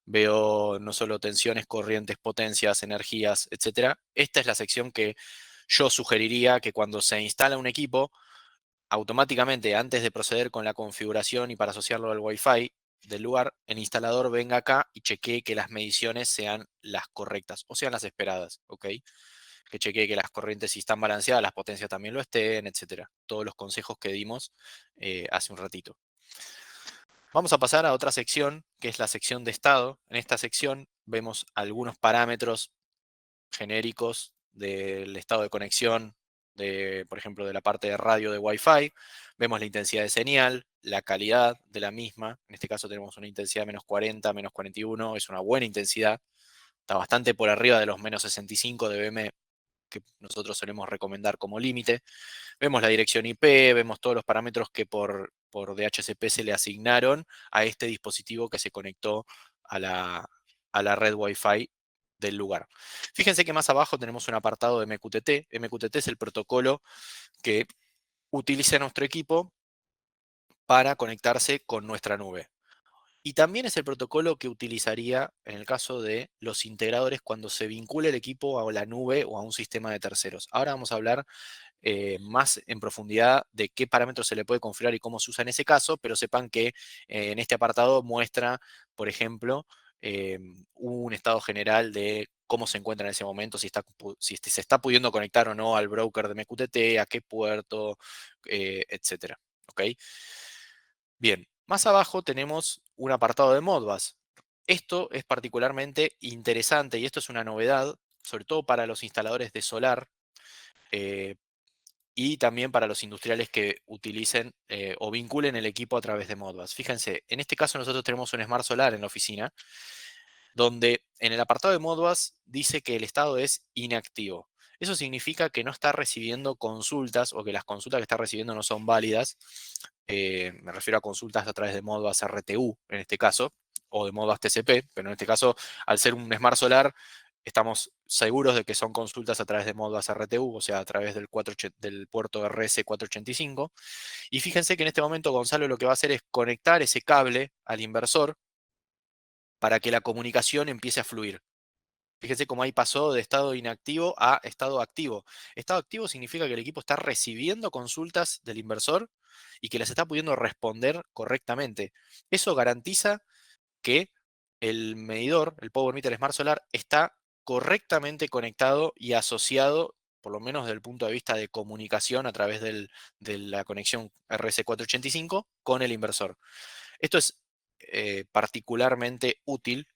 Veo no solo tensiones, corrientes, potencias, energías, etcétera. Esta es la sección que yo sugeriría que cuando se instala un equipo, automáticamente antes de proceder con la configuración y para asociarlo al Wi-Fi del lugar, el instalador venga acá y chequee que las mediciones sean las correctas o sean las esperadas, ¿ok? Que chequee que las corrientes si están balanceadas, las potencias también lo estén, etcétera. Todos los consejos que dimos hace un ratito. Vamos a pasar a otra sección, que es la sección de estado. En esta sección vemos algunos parámetros genéricos del estado de conexión, por ejemplo, de la parte de radio de Wi-Fi. Vemos la intensidad de señal, la calidad de la misma. En este caso tenemos una intensidad de menos 40, menos 41. Es una buena intensidad. Está bastante por arriba de los menos 65 dBm que nosotros solemos recomendar como límite. Vemos la dirección IP, vemos todos los parámetros que por DHCP se le asignaron a este dispositivo que se conectó a la red Wi-Fi del lugar. Fíjense que más abajo tenemos un apartado de MQTT. MQTT es el protocolo que utiliza nuestro equipo para conectarse con nuestra nube. Y también es el protocolo que utilizaría en el caso de los integradores cuando se vincula el equipo a la nube o a un sistema de terceros. Ahora vamos a hablar más en profundidad de qué parámetros se le puede configurar y cómo se usa en ese caso, pero sepan que en este apartado muestra, por ejemplo, un estado general de cómo se encuentra en ese momento, si se está pudiendo conectar o no al broker de MQTT, a qué puerto, etcétera. ¿Ok? Bien, más abajo tenemos un apartado de Modbus. Esto es particularmente interesante y esto es una novedad, sobre todo para los instaladores de solar, eh, y también para los industriales que utilicen o vinculen el equipo a través de Modbus. Fíjense, en este caso nosotros tenemos un Smart Solar en la oficina, donde en el apartado de Modbus dice que el estado es inactivo. Eso significa que no está recibiendo consultas o que las consultas que está recibiendo no son válidas. Me refiero a consultas a través de Modbus RTU en este caso, o de Modbus TCP, pero en este caso, al ser un Smart Solar, estamos seguros de que son consultas a través de Modbus RTU, o sea, a través del puerto RS485. Y fíjense que en este momento Gonzalo lo que va a hacer es conectar ese cable al inversor para que la comunicación empiece a fluir. Fíjense cómo ahí pasó de estado inactivo a estado activo. Estado activo significa que el equipo está recibiendo consultas del inversor y que las está pudiendo responder correctamente. Eso garantiza que el medidor, el Power Meter Smart Solar, está correctamente conectado y asociado, por lo menos desde el punto de vista de comunicación a través de la conexión RS485 con el inversor. Esto es particularmente útil,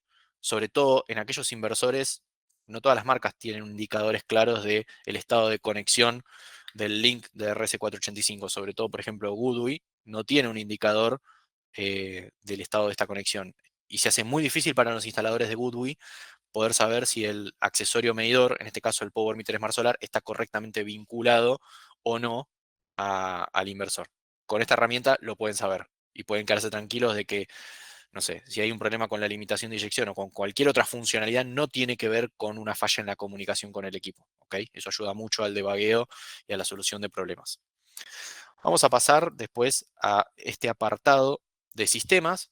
sobre todo en aquellos inversores. No todas las marcas tienen indicadores claros del estado de conexión del link de RS485. Sobre todo, por ejemplo, Goodway no tiene un indicador del estado de esta conexión. Y se hace muy difícil para los instaladores de Goodway poder saber si el accesorio medidor, en este caso el Power Meter Smart Solar, está correctamente vinculado o no al inversor. Con esta herramienta lo pueden saber y pueden quedarse tranquilos de que, no sé, si hay un problema con la limitación de inyección o con cualquier otra funcionalidad, no tiene que ver con una falla en la comunicación con el equipo. ¿Ok? Eso ayuda mucho al debugueo y a la solución de problemas. Vamos a pasar después a este apartado de sistemas.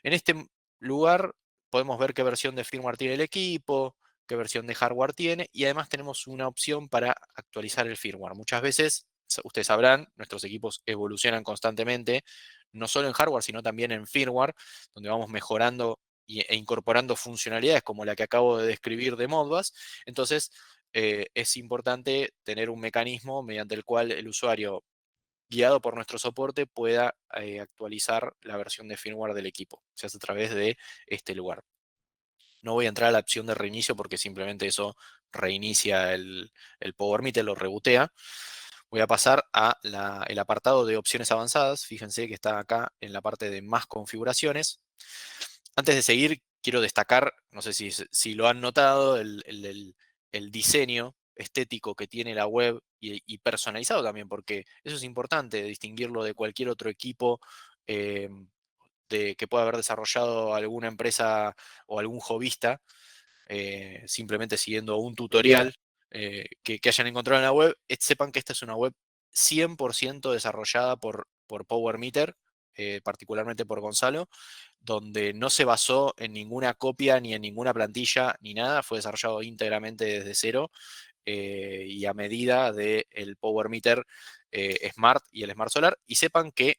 En este lugar podemos ver qué versión de firmware tiene el equipo, qué versión de hardware tiene, y además tenemos una opción para actualizar el firmware. Muchas veces, ustedes sabrán, nuestros equipos evolucionan constantemente, no solo en hardware, sino también en firmware, donde vamos mejorando e incorporando funcionalidades como la que acabo de describir de Modbus. Entonces, es importante tener un mecanismo mediante el cual el usuario guiado por nuestro soporte, pueda actualizar la versión de firmware del equipo. Se hace a través de este lugar. No voy a entrar a la opción de reinicio porque simplemente eso reinicia el Power Meter, lo rebotea. Voy a pasar a el apartado de opciones avanzadas. Fíjense que está acá en la parte de más configuraciones. Antes de seguir, quiero destacar, no sé si lo han notado, el diseño estético que tiene la web y personalizado también, porque eso es importante, distinguirlo de cualquier otro equipo eh, que pueda haber desarrollado alguna empresa o algún hobbyista, simplemente siguiendo un tutorial que hayan encontrado en la web. Sepan que esta es una web 100% desarrollada por Power Meter, particularmente por Gonzalo, donde no se basó en ninguna copia ni en ninguna plantilla ni nada, fue desarrollado íntegramente desde cero y a medida del Power Meter Smart y el Smart Solar. Y sepan que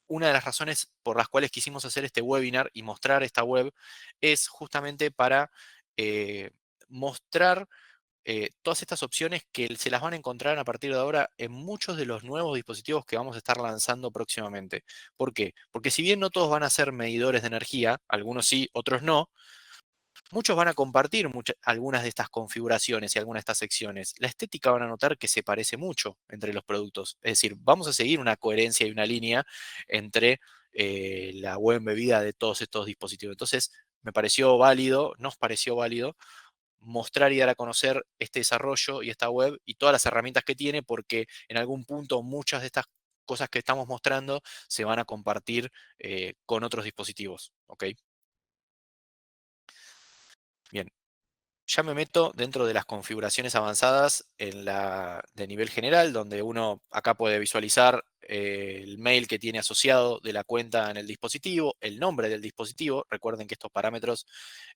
una de las razones por las cuales quisimos hacer este webinar y mostrar esta web es justamente para eh, mostrar todas estas opciones que se las van a encontrar a partir de ahora en muchos de los nuevos dispositivos que vamos a estar lanzando próximamente. ¿Por qué? Porque si bien no todos van a ser medidores de energía, algunos sí, otros no, muchos van a compartir algunas de estas configuraciones y algunas de estas secciones. La estética van a notar que se parece mucho entre los productos. Es decir, vamos a seguir una coherencia y una línea entre la web embebida de todos estos dispositivos. Entonces, me pareció válido, nos pareció válido mostrar y dar a conocer este desarrollo y esta web y todas las herramientas que tiene, porque en algún punto muchas de estas cosas que estamos mostrando se van a compartir con otros dispositivos. ¿Ok? Bien, ya me meto dentro de las configuraciones avanzadas de nivel general, donde uno acá puede visualizar el mail que tiene asociado de la cuenta en el dispositivo, el nombre del dispositivo. Recuerden que estos parámetros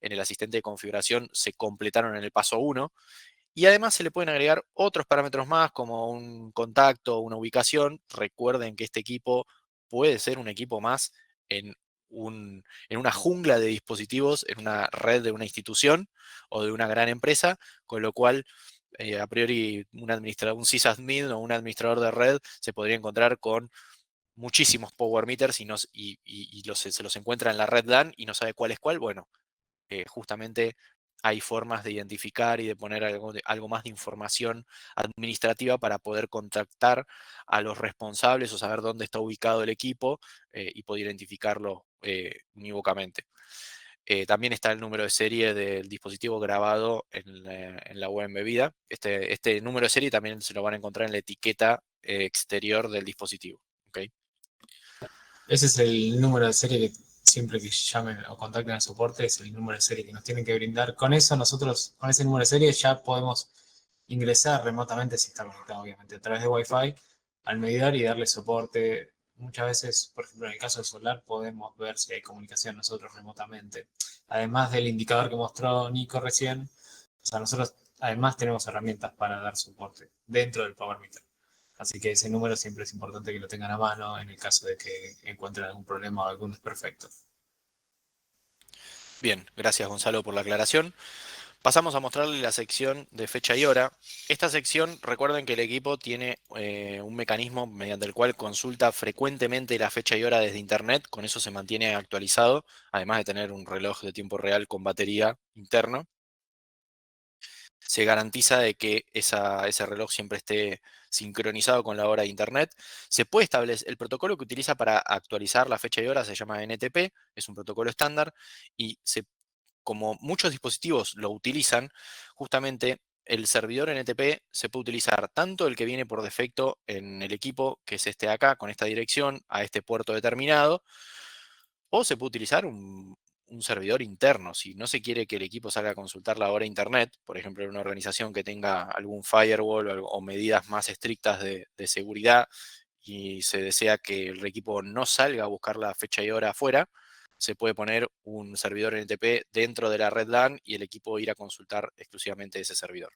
en el asistente de configuración se completaron en el paso 1. Y además se le pueden agregar otros parámetros más, como un contacto, una ubicación. Recuerden que este equipo puede ser un equipo más en, en una jungla de dispositivos, en una red de una institución o de una gran empresa, con lo cual a priori un administrador, un sysadmin o un administrador de red se podría encontrar con muchísimos power meters se los encuentra en la red LAN y no sabe cuál es cuál. Bueno, justamente hay formas de identificar y de poner algo más de información administrativa para poder contactar a los responsables o saber dónde está ubicado el equipo y poder identificarlo unívocamente. También está el número de serie del dispositivo grabado en la web embebida. Este número de serie también se lo van a encontrar en la etiqueta exterior del dispositivo. ¿Ok? Ese es el número de serie que siempre que llamen o contacten al soporte es el número de serie que nos tienen que brindar. Con eso nosotros, con ese número de serie ya podemos ingresar remotamente, si está conectado obviamente a través de Wi-Fi, al medidor y darle soporte. Muchas veces, por ejemplo, en el caso del solar, podemos ver si hay comunicación nosotros remotamente. Además del indicador que mostró Nico recién, o sea, nosotros además tenemos herramientas para dar soporte dentro del Power Meter. Así que ese número siempre es importante que lo tengan a mano en el caso de que encuentren algún problema o algún desperfecto. Bien, gracias Gonzalo por la aclaración. Pasamos a mostrarle la sección de fecha y hora. Esta sección, recuerden que el equipo tiene un mecanismo mediante el cual consulta frecuentemente la fecha y hora desde internet, con eso se mantiene actualizado, además de tener un reloj de tiempo real con batería interno. Se garantiza de que ese reloj siempre esté sincronizado con la hora de internet. Se puede establecer, el protocolo que utiliza para actualizar la fecha y hora se llama NTP, es un protocolo estándar, y como muchos dispositivos lo utilizan, justamente el servidor NTP se puede utilizar tanto el que viene por defecto en el equipo, que es este de acá, con esta dirección, a este puerto determinado, o se puede utilizar un servidor interno. Si no se quiere que el equipo salga a consultar la hora internet, por ejemplo, en una organización que tenga algún firewall o medidas más estrictas de seguridad y se desea que el equipo no salga a buscar la fecha y hora afuera, se puede poner un servidor NTP dentro de la red LAN y el equipo ir a consultar exclusivamente ese servidor.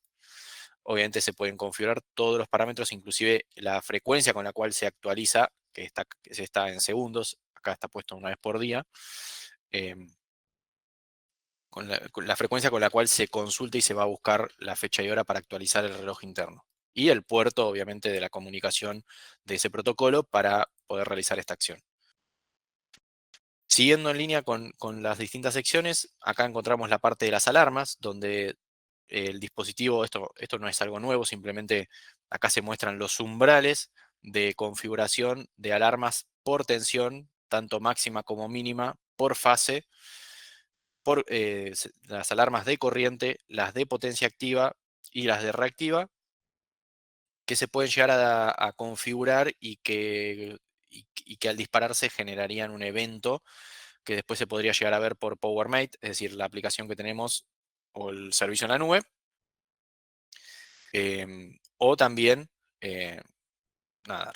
Obviamente se pueden configurar todos los parámetros, inclusive la frecuencia con la cual se actualiza, que se está en segundos, acá está puesto una vez por día, eh, con la frecuencia con la cual se consulta y se va a buscar la fecha y hora para actualizar el reloj interno. y el puerto, obviamente, de la comunicación de ese protocolo para poder realizar esta acción. Siguiendo en línea con las distintas secciones, acá encontramos la parte de las alarmas, donde el dispositivo, esto no es algo nuevo, simplemente acá se muestran los umbrales de configuración de alarmas por tensión, tanto máxima como mínima, por fase, las alarmas de corriente, las de potencia activa y las de reactiva, que se pueden llegar a configurar y que al dispararse generarían un evento que después se podría llegar a ver por PowerMate, es decir, la aplicación que tenemos o el servicio en la nube, o también, nada,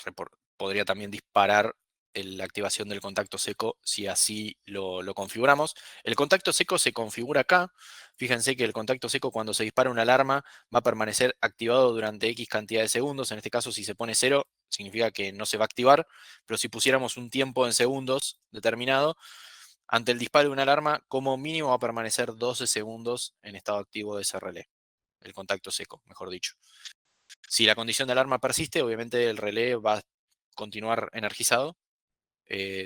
podría también disparar la activación del contacto seco si así lo configuramos. El contacto seco se configura acá. Fíjense que el contacto seco, cuando se dispara una alarma, va a permanecer activado durante X cantidad de segundos. En este caso, si se pone 0, significa que no se va a activar, pero si pusiéramos un tiempo en segundos determinado, ante el disparo de una alarma, como mínimo va a permanecer 12 segundos en estado activo de ese relé, el contacto seco, mejor dicho. Si la condición de alarma persiste, obviamente el relé va a continuar energizado.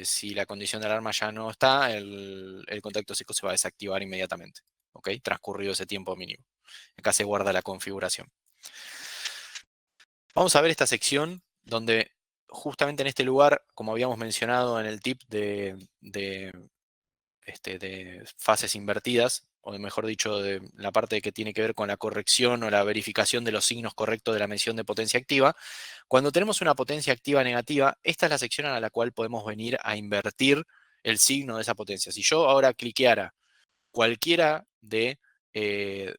Si la condición de alarma ya no está, el contacto seco se va a desactivar inmediatamente, ¿ok? Transcurrido ese tiempo mínimo. Acá se guarda la configuración. Vamos a ver esta sección donde justamente en este lugar, como habíamos mencionado en el tip de fases invertidas, o mejor dicho, de la parte que tiene que ver con la corrección o la verificación de los signos correctos de la medición de potencia activa. Cuando tenemos una potencia activa negativa, esta es la sección a la cual podemos venir a invertir el signo de esa potencia. Si yo ahora cliqueara cualquiera eh,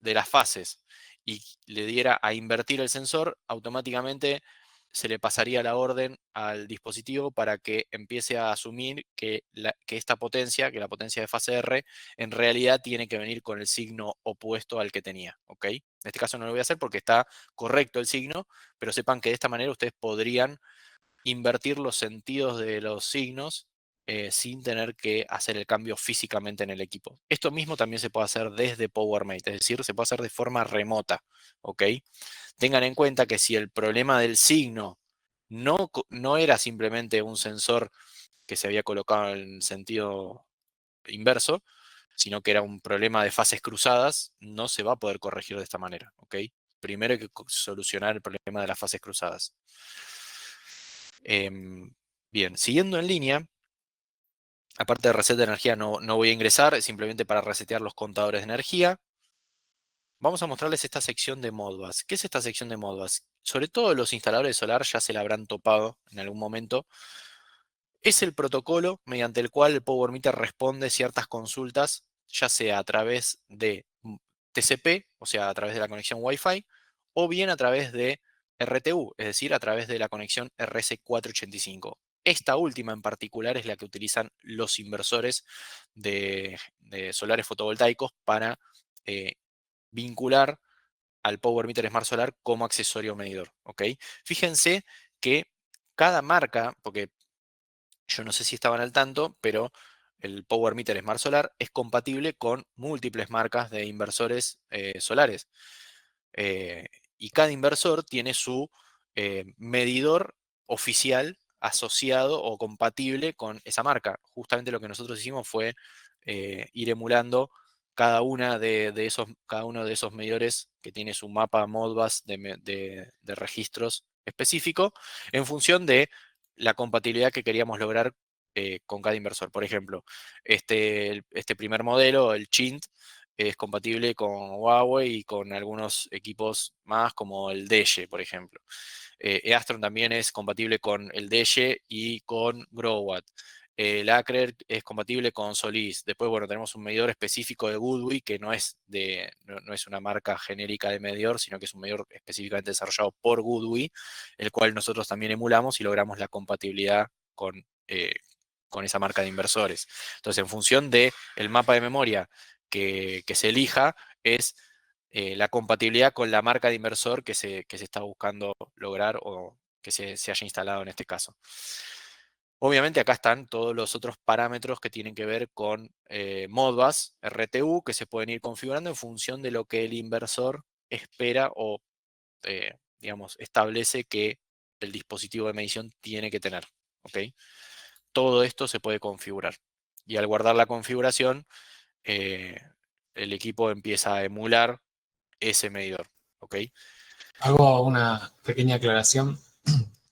de las fases y le diera a invertir el sensor, automáticamente se le pasaría la orden al dispositivo para que empiece a asumir que esta potencia, que la potencia de fase R, en realidad tiene que venir con el signo opuesto al que tenía. ¿Ok? En este caso no lo voy a hacer porque está correcto el signo, pero sepan que de esta manera ustedes podrían invertir los sentidos de los signos sin tener que hacer el cambio físicamente en el equipo. Esto mismo también se puede hacer desde PowerMate, es decir, se puede hacer de forma remota, ¿ok? Tengan en cuenta que si el problema del signo no era simplemente un sensor que se había colocado en sentido inverso, sino que era un problema de fases cruzadas, no se va a poder corregir de esta manera, ¿ok? Primero hay que solucionar el problema de las fases cruzadas. Bien, siguiendo en línea, aparte de reset de energía no voy a ingresar, es simplemente para resetear los contadores de energía. Vamos a mostrarles esta sección de Modbus. ¿Qué es esta sección de Modbus? Sobre todo los instaladores de solar ya se la habrán topado en algún momento. Es el protocolo mediante el cual el Power Meter responde ciertas consultas, ya sea a través de TCP, o sea, a través de la conexión Wi-Fi, o bien a través de RTU, es decir, a través de la conexión RS485. Esta última en particular es la que utilizan los inversores de solares fotovoltaicos para eh, vincular al Power Meter Smart Solar como accesorio medidor. ¿Ok? Fíjense que cada marca, porque yo no sé si estaban al tanto, pero el Power Meter Smart Solar es compatible con múltiples marcas de inversores solares. Eh, y cada inversor tiene su medidor oficial asociado o compatible con esa marca. Justamente lo que nosotros hicimos fue ir emulando cada uno de esos medidores que tiene su mapa Modbus de registros específico en función de la compatibilidad que queríamos lograr con cada inversor. Por ejemplo, este primer modelo, el Chint, es compatible con Huawei y con algunos equipos más como el DEYE, por ejemplo. Eastron también es compatible con el DEYE y con Growatt. El Acrer es compatible con Solis. Después, bueno, tenemos un medidor específico de Goodway que no es una marca genérica de medidor, sino que es un medidor específicamente desarrollado por Goodway, el cual nosotros también emulamos y logramos la compatibilidad con esa marca de inversores. Entonces, en función del mapa de memoria que se elija, es la compatibilidad con la marca de inversor que se está buscando lograr o que se haya instalado en este caso. Obviamente acá están todos los otros parámetros que tienen que ver con Modbus, RTU, que se pueden ir configurando en función de lo que el inversor espera o digamos, establece que el dispositivo de medición tiene que tener. ¿Ok? Todo esto se puede configurar. Y al guardar la configuración, eh, el equipo empieza a emular ese medidor. ¿Ok? Hago una pequeña aclaración.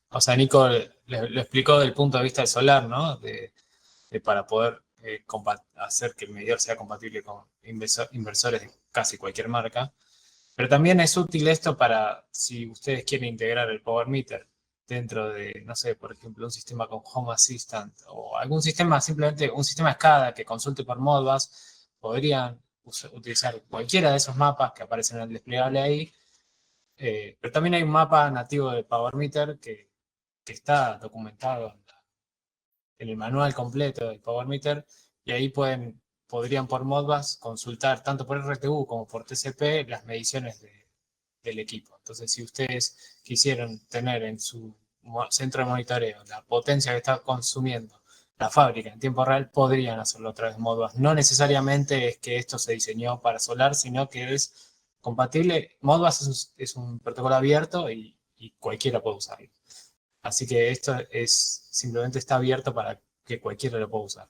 O sea, Nico lo explicó desde el punto de vista del solar, ¿no? Para poder hacer que el medidor sea compatible con inversores de casi cualquier marca. Pero también es útil esto para si ustedes quieren integrar el Power Meter dentro de, no sé, por ejemplo, un sistema con Home Assistant o algún sistema, simplemente un sistema SCADA que consulte por Modbus, podrían utilizar cualquiera de esos mapas que aparecen en el desplegable ahí. Pero también hay un mapa nativo de Power Meter que está documentado en el manual completo del Power Meter y ahí podrían por Modbus consultar tanto por RTU como por TCP las mediciones del equipo. Entonces, si ustedes quisieran tener en su centro de monitoreo la potencia que está consumiendo la fábrica en tiempo real, podrían hacerlo a través de Modbus. No necesariamente es que esto se diseñó para solar, sino que es compatible. Modbus es un protocolo abierto y cualquiera puede usarlo. Así que esto simplemente está abierto para que cualquiera lo pueda usar.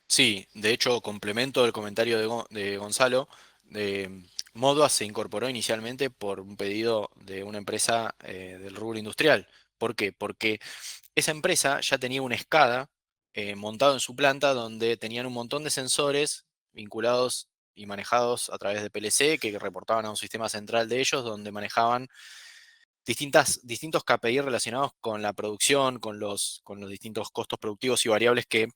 Sí, de hecho, complemento el comentario de Gonzalo. De, Modbus se incorporó inicialmente por un pedido de una empresa del rubro industrial. ¿Por qué? Porque esa empresa ya tenía un SCADA montado en su planta donde tenían un montón de sensores vinculados y manejados a través de PLC que reportaban a un sistema central de ellos donde manejaban distintos KPI relacionados con la producción, con los distintos costos productivos y variables que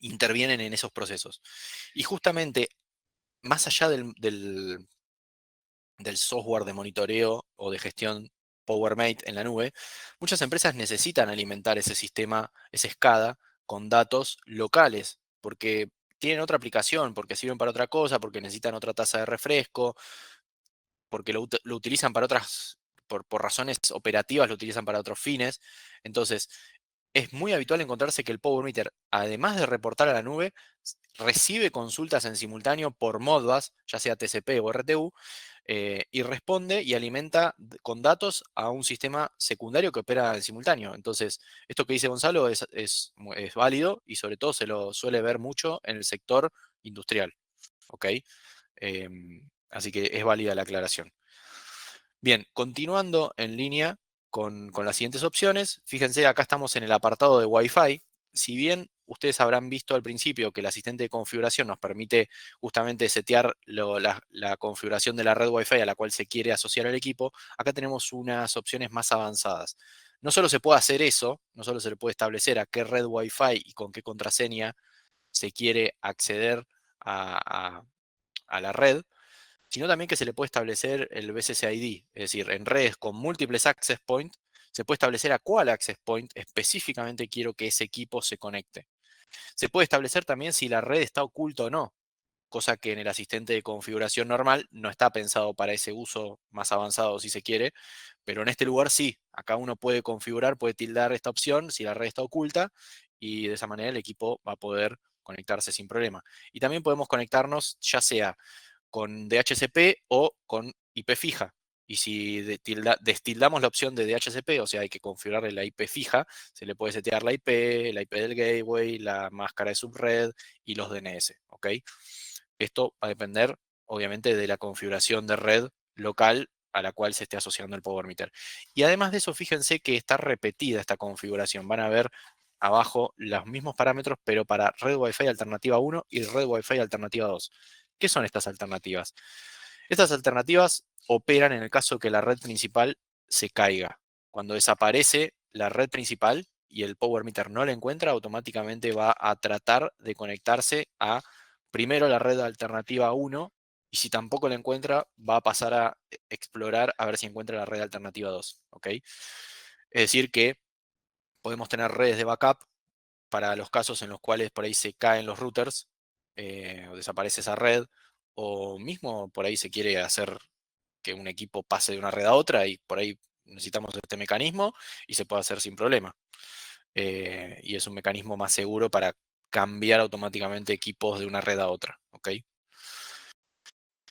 intervienen en esos procesos. Y justamente, más allá del software de monitoreo o de gestión PowerMate en la nube, muchas empresas necesitan alimentar ese sistema, ese SCADA, con datos locales, porque tienen otra aplicación, porque sirven para otra cosa, porque necesitan otra tasa de refresco, porque lo utilizan para otras, por razones operativas, lo utilizan para otros fines. Entonces, es muy habitual encontrarse que el Power Meter, además de reportar a la nube, recibe consultas en simultáneo por Modbus, ya sea TCP o RTU, y responde y alimenta con datos a un sistema secundario que opera en simultáneo. Entonces, esto que dice Gonzalo es válido y sobre todo se lo suele ver mucho en el sector industrial. ¿Ok? Así que es válida la aclaración. Bien, continuando en línea con las siguientes opciones, fíjense, acá estamos en el apartado de Wi-Fi. Si bien ustedes habrán visto al principio que el asistente de configuración nos permite justamente setear la configuración de la red Wi-Fi a la cual se quiere asociar el equipo, acá tenemos unas opciones más avanzadas. No solo se puede hacer eso, no solo se le puede establecer a qué red Wi-Fi y con qué contraseña se quiere acceder a a la red, sino también que se le puede establecer el BSSID, es decir, en redes con múltiples access points, se puede establecer a cuál access point específicamente quiero que ese equipo se conecte. Se puede establecer también si la red está oculta o no, cosa que en el asistente de configuración normal no está pensado para ese uso más avanzado si se quiere, pero en este lugar sí, acá uno puede configurar, puede tildar esta opción si la red está oculta y de esa manera el equipo va a poder conectarse sin problema. Y también podemos conectarnos ya sea con DHCP o con IP fija. Y si destildamos la opción de DHCP, o sea, hay que configurarle la IP fija, se le puede setear la IP del gateway, la máscara de subred y los DNS. ¿Ok? Esto va a depender, obviamente, de la configuración de red local a la cual se esté asociando el Power Meter. Y además de eso, fíjense que está repetida esta configuración. Van a ver abajo los mismos parámetros, pero para red Wi-Fi alternativa 1 y red Wi-Fi alternativa 2. ¿Qué son estas alternativas? Estas alternativas operan en el caso que la red principal se caiga. Cuando desaparece la red principal y el Power Meter no la encuentra, automáticamente va a tratar de conectarse a primero la red alternativa 1 y si tampoco la encuentra, va a pasar a explorar a ver si encuentra la red alternativa 2. ¿Ok? Es decir, que podemos tener redes de backup para los casos en los cuales por ahí se caen los routers o desaparece esa red, o mismo por ahí se quiere hacer que un equipo pase de una red a otra y por ahí necesitamos este mecanismo y se puede hacer sin problema. Y es un mecanismo más seguro para cambiar automáticamente equipos de una red a otra. ¿Ok?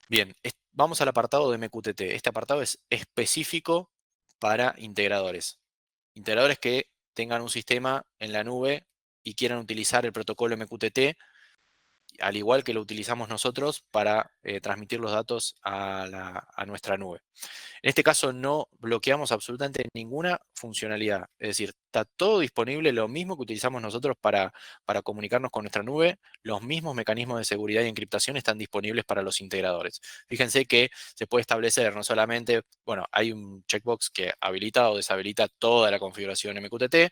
Bien, vamos al apartado de MQTT. Este apartado es específico para integradores. Integradores que tengan un sistema en la nube y quieran utilizar el protocolo MQTT, al igual que lo utilizamos nosotros para transmitir los datos a nuestra nube. En este caso no bloqueamos absolutamente ninguna funcionalidad. Es decir, está todo disponible, lo mismo que utilizamos nosotros para comunicarnos con nuestra nube, los mismos mecanismos de seguridad y encriptación están disponibles para los integradores. Fíjense que se puede establecer no solamente, bueno, hay un checkbox que habilita o deshabilita toda la configuración MQTT.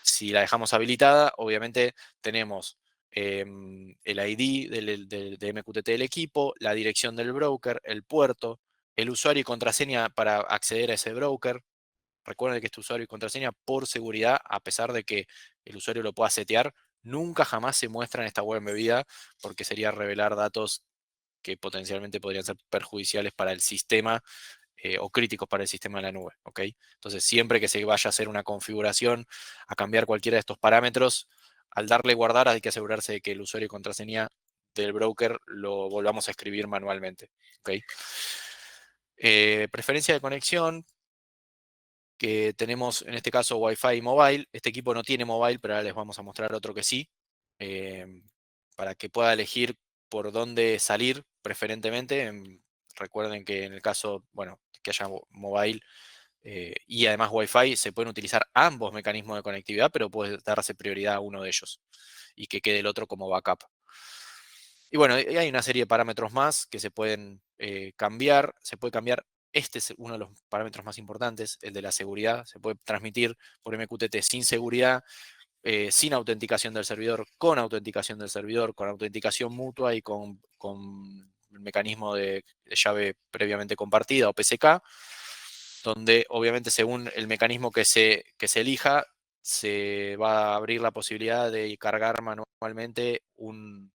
Si la dejamos habilitada, obviamente tenemos el ID de MQTT del equipo, la dirección del broker, el puerto, el usuario y contraseña para acceder a ese broker. Recuerden que este usuario y contraseña, por seguridad, a pesar de que el usuario lo pueda setear, nunca jamás se muestra en esta web embebida porque sería revelar datos que potencialmente podrían ser perjudiciales para el sistema o críticos para el sistema de la nube. ¿Ok? Entonces, siempre que se vaya a hacer una configuración, a cambiar cualquiera de estos parámetros, al darle guardar hay que asegurarse de que el usuario y contraseña del broker lo volvamos a escribir manualmente. ¿Ok? Preferencia de conexión, que tenemos en este caso Wi-Fi y mobile. Este equipo no tiene mobile, pero ahora les vamos a mostrar otro que sí, para que pueda elegir por dónde salir preferentemente. Recuerden que en el caso, bueno, que haya mobile y además Wi-Fi, se pueden utilizar ambos mecanismos de conectividad, pero puede darse prioridad a uno de ellos y que quede el otro como backup. Y bueno, y hay una serie de parámetros más que se pueden cambiar. Se puede cambiar, este es uno de los parámetros más importantes, el de la seguridad. Se puede transmitir por MQTT sin seguridad, sin autenticación del servidor, con autenticación del servidor, con autenticación mutua y con el mecanismo de llave previamente compartida o PCK, donde obviamente según el mecanismo que se elija, se va a abrir la posibilidad de cargar manualmente un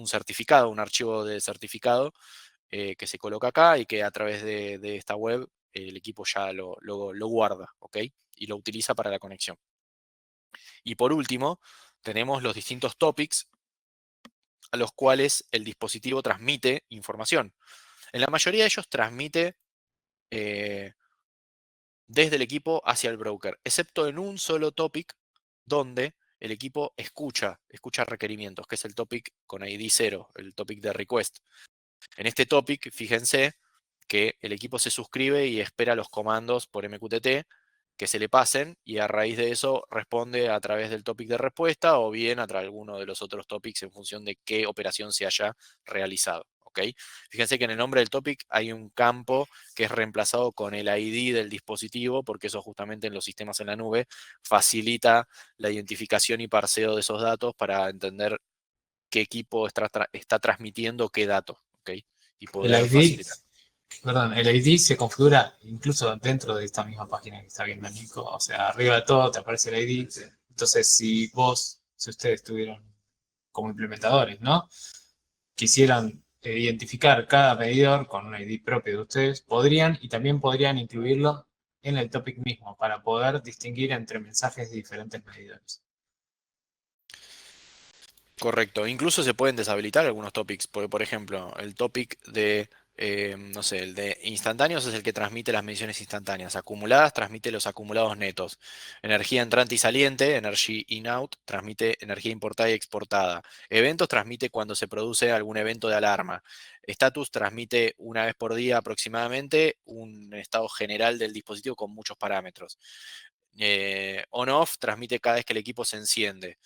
certificado, un archivo de certificado que se coloca acá y que a través de esta web el equipo ya lo guarda, ¿ok? Y lo utiliza para la conexión. Y por último, tenemos los distintos topics a los cuales el dispositivo transmite información. En la mayoría de ellos transmite eh, desde el equipo hacia el broker, excepto en un solo topic donde el equipo escucha requerimientos, que es el topic con ID 0, el topic de request. En este topic, fíjense que el equipo se suscribe y espera los comandos por MQTT que se le pasen y a raíz de eso responde a través del topic de respuesta o bien a través de alguno de los otros topics en función de qué operación se haya realizado. ¿Ok? Fíjense que en el nombre del topic hay un campo que es reemplazado con el ID del dispositivo porque eso justamente en los sistemas en la nube facilita la identificación y parseo de esos datos para entender qué equipo está transmitiendo qué datos. ¿Ok? Y El poder ID, facilitar. perdón, el ID se configura incluso dentro de esta misma página que está viendo Nico. O sea, arriba de todo te aparece el ID. Entonces, si ustedes tuvieron como implementadores, ¿no? Quisieran identificar cada medidor con un ID propio de ustedes, podrían y también podrían incluirlo en el topic mismo para poder distinguir entre mensajes de diferentes medidores. Correcto. Incluso se pueden deshabilitar algunos topics, porque por ejemplo, el topic de, no sé, el de instantáneos es el que transmite las mediciones instantáneas. Acumuladas transmite los acumulados netos. Energía entrante y saliente, energy in-out, transmite energía importada y exportada. Eventos transmite cuando se produce algún evento de alarma. Status transmite una vez por día aproximadamente un estado general del dispositivo con muchos parámetros. On-off transmite cada vez que el equipo se enciende.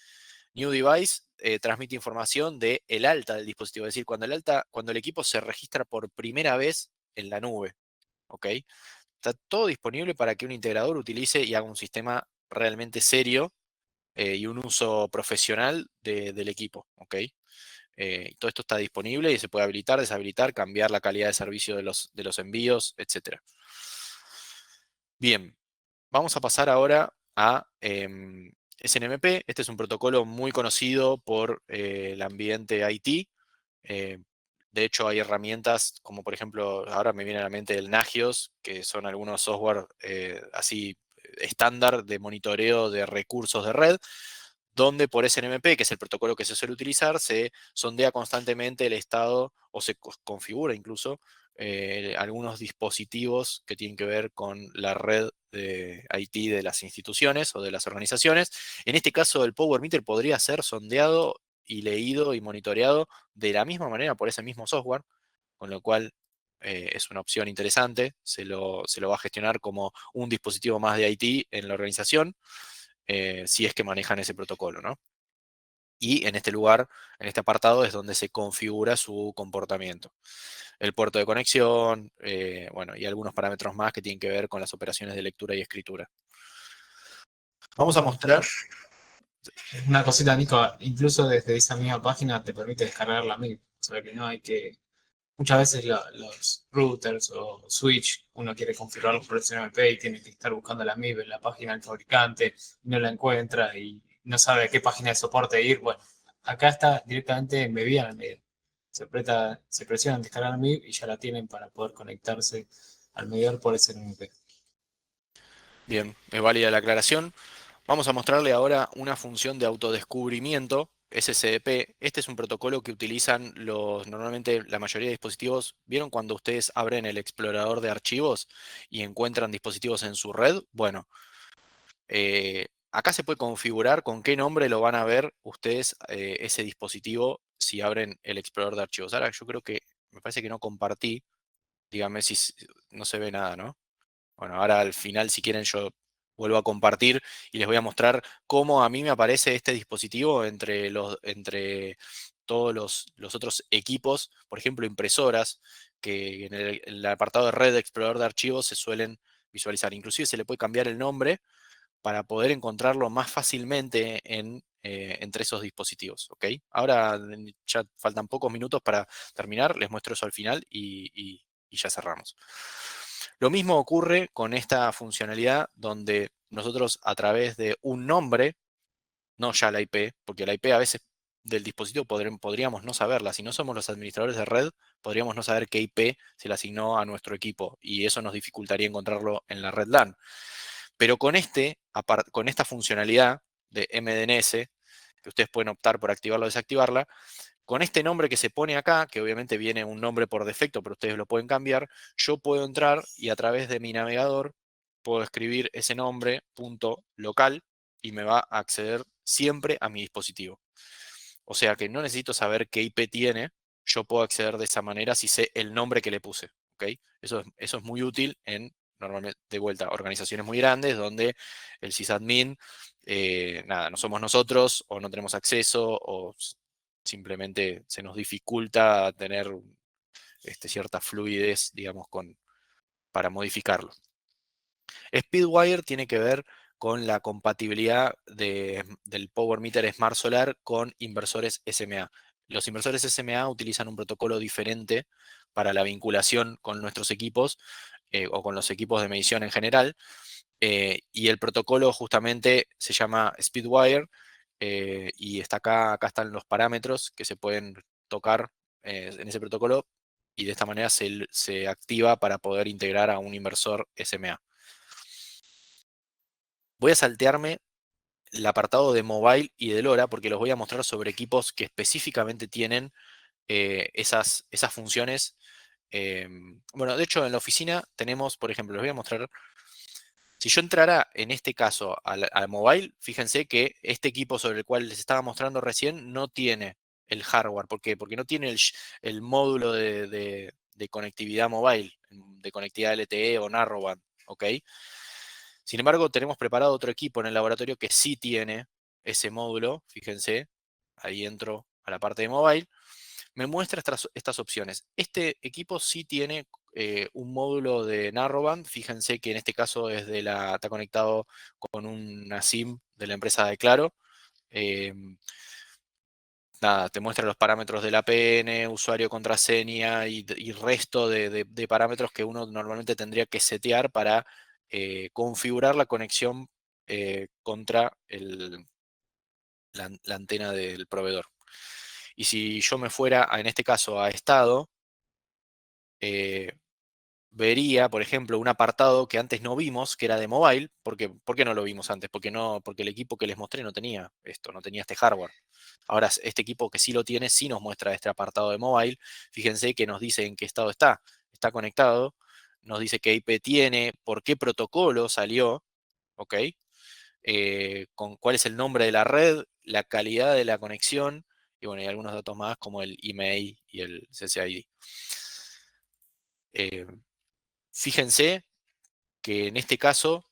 New Device transmite información de el alta del dispositivo, es decir, cuando el equipo se registra por primera vez en la nube. ¿Ok? Está todo disponible para que un integrador utilice y haga un sistema realmente serio y un uso profesional del equipo. ¿Ok? Todo esto está disponible y se puede habilitar, deshabilitar, cambiar la calidad de servicio de los envíos, etc. Bien, vamos a pasar ahora a SNMP. Este es un protocolo muy conocido por el ambiente IT. Eh, de hecho, hay herramientas como por ejemplo, ahora me viene a la mente el Nagios, que son algunos software así estándar de monitoreo de recursos de red, donde por SNMP, que es el protocolo que se suele utilizar, se sondea constantemente el estado o se configura incluso algunos dispositivos que tienen que ver con la red de IT de las instituciones o de las organizaciones. En este caso, el Power Meter podría ser sondeado y leído y monitoreado de la misma manera por ese mismo software, con lo cual es una opción interesante. Se lo va a gestionar como un dispositivo más de IT en la organización, si es que manejan ese protocolo, ¿no? Y en este lugar, en este apartado, es donde se configura su comportamiento. El puerto de conexión, bueno, y algunos parámetros más que tienen que ver con las operaciones de lectura y escritura. Vamos a mostrar. Una cosita, Nico, incluso desde esa misma página te permite descargar la MIB. O sea que no hay que. Muchas veces los routers o switch, uno quiere configurarlos por el MP y tiene que estar buscando la MIB en la página del fabricante, no la encuentra y no sabe a qué página de soporte ir. Bueno, acá está directamente embebida en el medio. Se presionan descargar la MIB y ya la tienen para poder conectarse al medidor por SMP. Bien, es válida la aclaración. Vamos a mostrarle ahora una función de autodescubrimiento, SSDP. Este es un protocolo que utilizan normalmente la mayoría de dispositivos. ¿Vieron cuando ustedes abren el explorador de archivos y encuentran dispositivos en su red? Bueno, acá se puede configurar con qué nombre lo van a ver ustedes ese dispositivo si abren el explorador de archivos. Ahora yo creo que, me parece que no compartí. Dígame si no se ve nada, ¿no? Bueno, ahora al final, si quieren, yo vuelvo a compartir y les voy a mostrar cómo a mí me aparece este dispositivo entre todos los otros equipos, por ejemplo, impresoras, que en el apartado de red de explorador de archivos se suelen visualizar. Inclusive se le puede cambiar el nombre para poder encontrarlo más fácilmente entre esos dispositivos. ¿Ok? Ahora ya faltan pocos minutos para terminar, les muestro eso al final y ya cerramos. Lo mismo ocurre con esta funcionalidad donde nosotros a través de un nombre, no ya la IP, porque la IP a veces del dispositivo podríamos no saberla. Si no somos los administradores de red, podríamos no saber qué IP se le asignó a nuestro equipo y eso nos dificultaría encontrarlo en la red LAN. Pero con esta funcionalidad de MDNS, que ustedes pueden optar por activarla o desactivarla, con este nombre que se pone acá, que obviamente viene un nombre por defecto, pero ustedes lo pueden cambiar, yo puedo entrar y a través de mi navegador puedo escribir ese nombre, punto local, y me va a acceder siempre a mi dispositivo. O sea que no necesito saber qué IP tiene, yo puedo acceder de esa manera si sé el nombre que le puse. ¿Ok? Eso es muy útil en, normalmente, de vuelta, organizaciones muy grandes donde el sysadmin, nada, no somos nosotros o no tenemos acceso o simplemente se nos dificulta tener cierta fluidez, digamos, para modificarlo. Speedwire tiene que ver con la compatibilidad del Power Meter Smart Solar con inversores SMA. Los inversores SMA utilizan un protocolo diferente para la vinculación con nuestros equipos o con los equipos de medición en general. Y el protocolo justamente se llama Speedwire y está acá están los parámetros que se pueden tocar en ese protocolo y de esta manera se activa para poder integrar a un inversor SMA. Voy a saltearme el apartado de mobile y de LoRa porque los voy a mostrar sobre equipos que específicamente tienen esas funciones. Bueno, de hecho en la oficina tenemos, por ejemplo, les voy a mostrar. Si yo entrara en este caso al mobile, fíjense que este equipo sobre el cual les estaba mostrando recién no tiene el hardware. ¿Por qué? Porque no tiene el módulo de conectividad mobile, de conectividad LTE o Narrowband. ¿Ok? Sin embargo, tenemos preparado otro equipo en el laboratorio que sí tiene ese módulo. Fíjense, ahí entro a la parte de mobile. Me muestra estas opciones. Este equipo sí tiene un módulo de Narrowband. Fíjense que en este caso está conectado con una SIM de la empresa de Claro. Nada, te muestra los parámetros del APN, usuario, contraseña y resto de parámetros que uno normalmente tendría que setear para configurar la conexión contra la antena del proveedor. Y si yo me fuera, en este caso, a estado, eh, vería, por ejemplo, un apartado que antes no vimos, que era de mobile. ¿Por qué no lo vimos antes? Porque el equipo que les mostré no tenía esto, no tenía este hardware. Ahora, este equipo que sí lo tiene, sí nos muestra este apartado de mobile. Fíjense que nos dice en qué estado está. está conectado, nos dice qué IP tiene, por qué protocolo salió, ¿ok? Con cuál es el nombre de la red, la calidad de la conexión, y bueno, y algunos datos más como el email y el CCID. Fíjense que en este caso,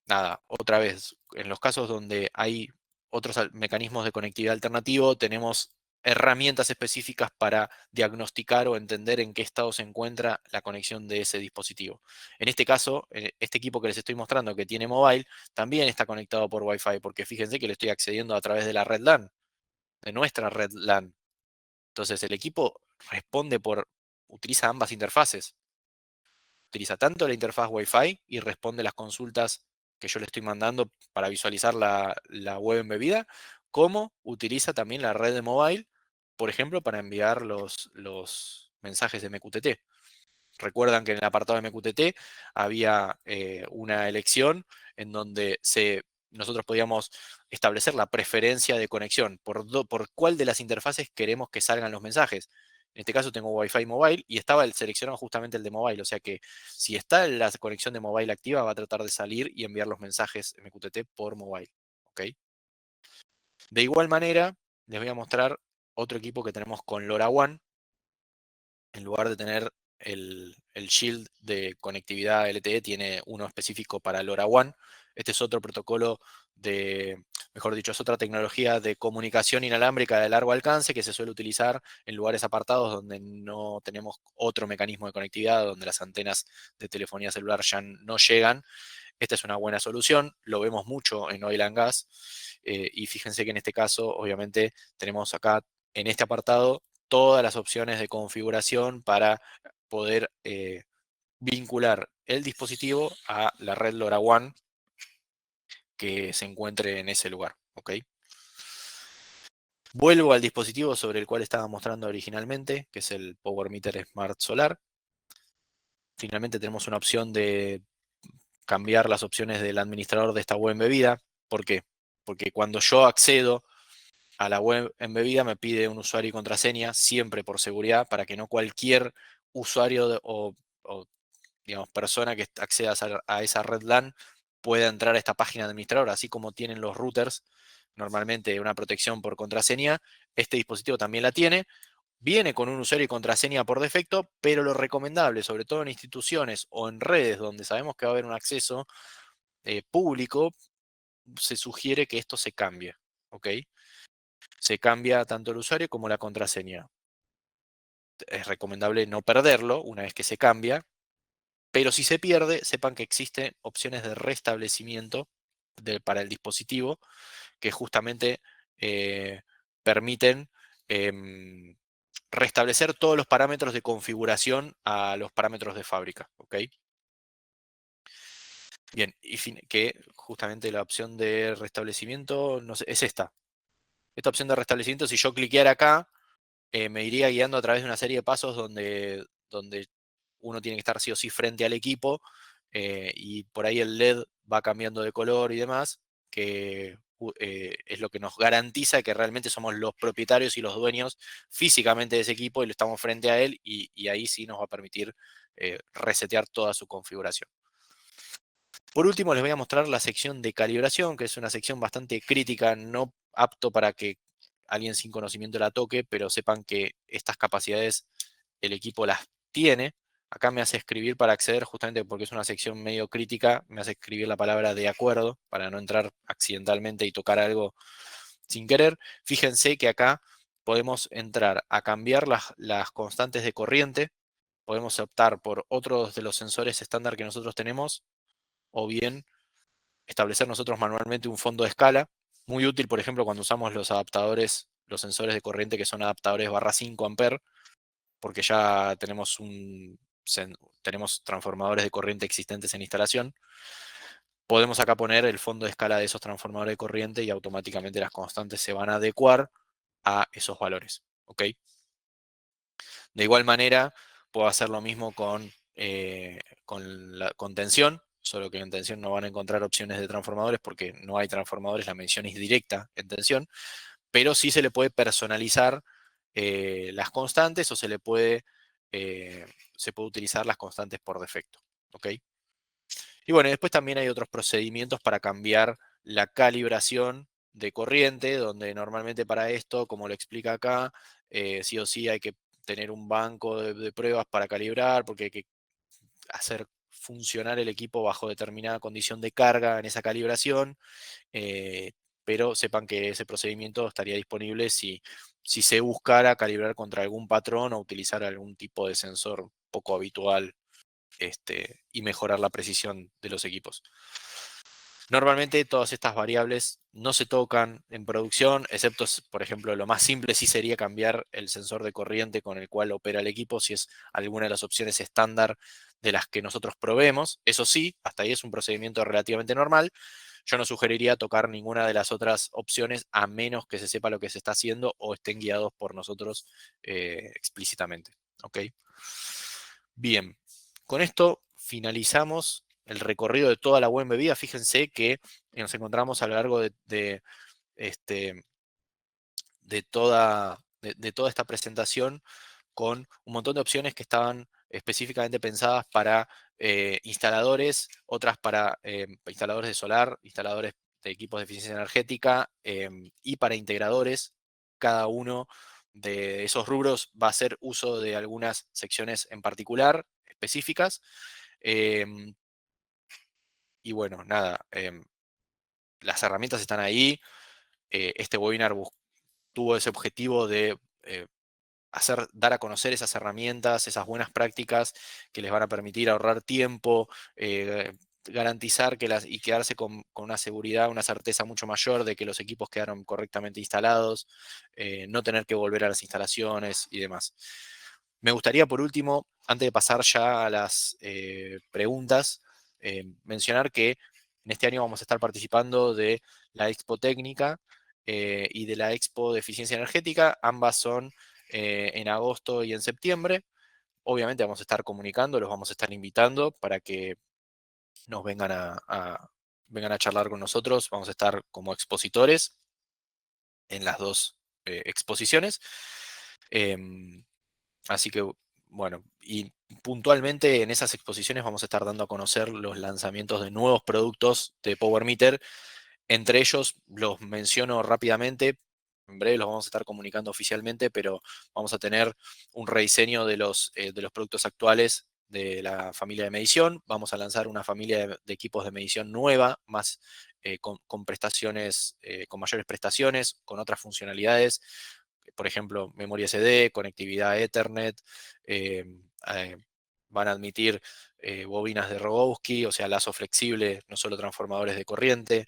nada, otra vez, en los casos donde hay otros mecanismos de conectividad alternativo, tenemos herramientas específicas para diagnosticar o entender en qué estado se encuentra la conexión de ese dispositivo. En este caso, este equipo que les estoy mostrando que tiene mobile, también está conectado por Wi-Fi, porque fíjense que le estoy accediendo a través de la red LAN, de nuestra red LAN. Entonces el equipo utiliza ambas interfaces. Utiliza tanto la interfaz Wi-Fi y responde las consultas que yo le estoy mandando para visualizar la web embebida, como utiliza también la red de mobile, por ejemplo, para enviar los mensajes de MQTT. Recuerdan que en el apartado de MQTT había una elección en donde nosotros podíamos establecer la preferencia de conexión, por cuál de las interfaces queremos que salgan los mensajes. En este caso tengo Wi-Fi mobile y estaba seleccionado justamente el de mobile, o sea que si está la conexión de mobile activa va a tratar de salir y enviar los mensajes MQTT por mobile. ¿Ok? De igual manera, les voy a mostrar otro equipo que tenemos con LoRaWAN. En lugar de tener el shield de conectividad LTE, tiene uno específico para LoRaWAN. Este es otro protocolo mejor dicho, es otra tecnología de comunicación inalámbrica de largo alcance que se suele utilizar en lugares apartados donde no tenemos otro mecanismo de conectividad, donde las antenas de telefonía celular ya no llegan. Esta es una buena solución, lo vemos mucho en oil and gas, y fíjense que en este caso, obviamente, tenemos acá en este apartado todas las opciones de configuración para poder vincular el dispositivo a la red LoRaWAN que se encuentre en ese lugar. ¿Ok? Vuelvo al dispositivo sobre el cual estaba mostrando originalmente, que es el Power Meter Smart Solar. Finalmente tenemos una opción de cambiar las opciones del administrador de esta web embebida. ¿Por qué? Porque cuando yo accedo a la web embebida me pide un usuario y contraseña, siempre por seguridad, para que no cualquier usuario o, digamos, persona que acceda a esa red LAN pueda entrar a esta página de administrador, así como tienen los routers normalmente una protección por contraseña, este dispositivo también la tiene. Viene con un usuario y contraseña por defecto, pero lo recomendable, sobre todo en instituciones o en redes donde sabemos que va a haber un acceso público, se sugiere que esto se cambie. ¿Ok? Se cambia tanto el usuario como la contraseña. Es recomendable no perderlo una vez que se cambia, pero si se pierde, sepan que existen opciones de restablecimiento para el dispositivo que justamente permiten em, restablecer todos los parámetros de configuración a los parámetros de fábrica. ¿Ok? Bien, y que justamente la opción de restablecimiento no sé, es esta. Esta opción de restablecimiento, si yo cliqueara acá, me iría guiando a través de una serie de pasos donde uno tiene que estar sí o sí frente al equipo, y por ahí el LED va cambiando de color y demás, que es lo que nos garantiza que realmente somos los propietarios y los dueños físicamente de ese equipo y lo estamos frente a él, y ahí sí nos va a permitir resetear toda su configuración. Por último, les voy a mostrar la sección de calibración, que es una sección bastante crítica, no apto para que alguien sin conocimiento la toque, pero sepan que estas capacidades el equipo las tiene. Acá me hace escribir para acceder, justamente porque es una sección medio crítica, me hace escribir la palabra de acuerdo para no entrar accidentalmente y tocar algo sin querer. Fíjense que acá podemos entrar a cambiar las constantes de corriente, podemos optar por otros de los sensores estándar que nosotros tenemos, o bien establecer nosotros manualmente un fondo de escala, muy útil, por ejemplo, cuando usamos los adaptadores, los sensores de corriente que son adaptadores barra 5 amperes, porque ya tenemos transformadores de corriente existentes en instalación. Podemos acá poner el fondo de escala de esos transformadores de corriente y automáticamente las constantes se van a adecuar a esos valores. ¿Ok? De igual manera, puedo hacer lo mismo con tensión, solo que en tensión no van a encontrar opciones de transformadores porque no hay transformadores, la mención es directa en tensión, pero sí se le puede personalizar las constantes, o se le puede se puede utilizar las constantes por defecto. ¿Ok? Y bueno, después también hay otros procedimientos para cambiar la calibración de corriente, donde normalmente para esto, como lo explica acá, sí o sí hay que tener un banco de pruebas para calibrar, porque hay que hacer funcionar el equipo bajo determinada condición de carga en esa calibración, pero sepan que ese procedimiento estaría disponible si se buscara calibrar contra algún patrón o utilizar algún tipo de sensor poco habitual, y mejorar la precisión de los equipos. Normalmente todas estas variables no se tocan en producción, excepto, por ejemplo, lo más simple sí sería cambiar el sensor de corriente con el cual opera el equipo, si es alguna de las opciones estándar de las que nosotros probemos. Eso sí, hasta ahí es un procedimiento relativamente normal. Yo no sugeriría tocar ninguna de las otras opciones a menos que se sepa lo que se está haciendo o estén guiados por nosotros explícitamente. ¿Ok? Bien, con esto finalizamos el recorrido de toda la web embebida. Fíjense que nos encontramos a lo largo este, de toda esta presentación con un montón de opciones que estaban específicamente pensadas para instaladores, otras para instaladores de solar, instaladores de equipos de eficiencia energética, y para integradores. Cada uno de esos rubros va a hacer uso de algunas secciones en particular, específicas. em, y bueno, nada, las herramientas están ahí. Este webinar tuvo ese objetivo de dar a conocer esas herramientas, esas buenas prácticas que les van a permitir ahorrar tiempo, garantizar y quedarse con una seguridad, una certeza mucho mayor de que los equipos quedaron correctamente instalados, no tener que volver a las instalaciones y demás. Me gustaría, por último, antes de pasar ya a las preguntas, mencionar que en este año vamos a estar participando de la Expo Técnica y de la Expo de Eficiencia Energética. Ambas son en agosto y en septiembre. Obviamente vamos a estar comunicando, los vamos a estar invitando para que nos vengan a charlar con nosotros. Vamos a estar como expositores en las dos exposiciones. Em, Así que, bueno, y puntualmente en esas exposiciones vamos a estar dando a conocer los lanzamientos de nuevos productos de Power Meter. Entre ellos los menciono rápidamente. En breve los vamos a estar comunicando oficialmente, pero vamos a tener un rediseño de los productos actuales de la familia de medición. Vamos a lanzar una familia de equipos de medición nueva, más con prestaciones, con mayores prestaciones, con otras funcionalidades. Por ejemplo, memoria SD, conectividad Ethernet, eh, eh, van a admitir bobinas de Rogowski, o sea, lazo flexible, no solo transformadores de corriente.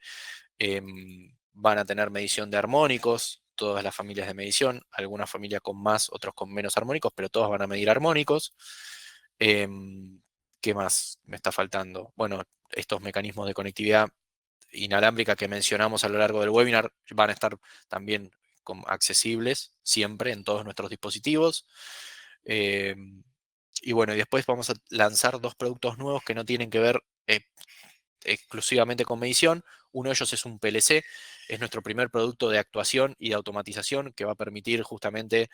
Van a tener medición de armónicos, todas las familias de medición, algunas familias con más, otros con menos armónicos, pero todas van a medir armónicos. ¿Qué más me está faltando? Bueno, estos mecanismos de conectividad inalámbrica que mencionamos a lo largo del webinar van a estar también accesibles siempre en todos nuestros dispositivos. Y bueno, y después vamos a lanzar dos productos nuevos que no tienen que ver exclusivamente con medición. Uno de ellos es un PLC, es nuestro primer producto de actuación y de automatización que va a permitir justamente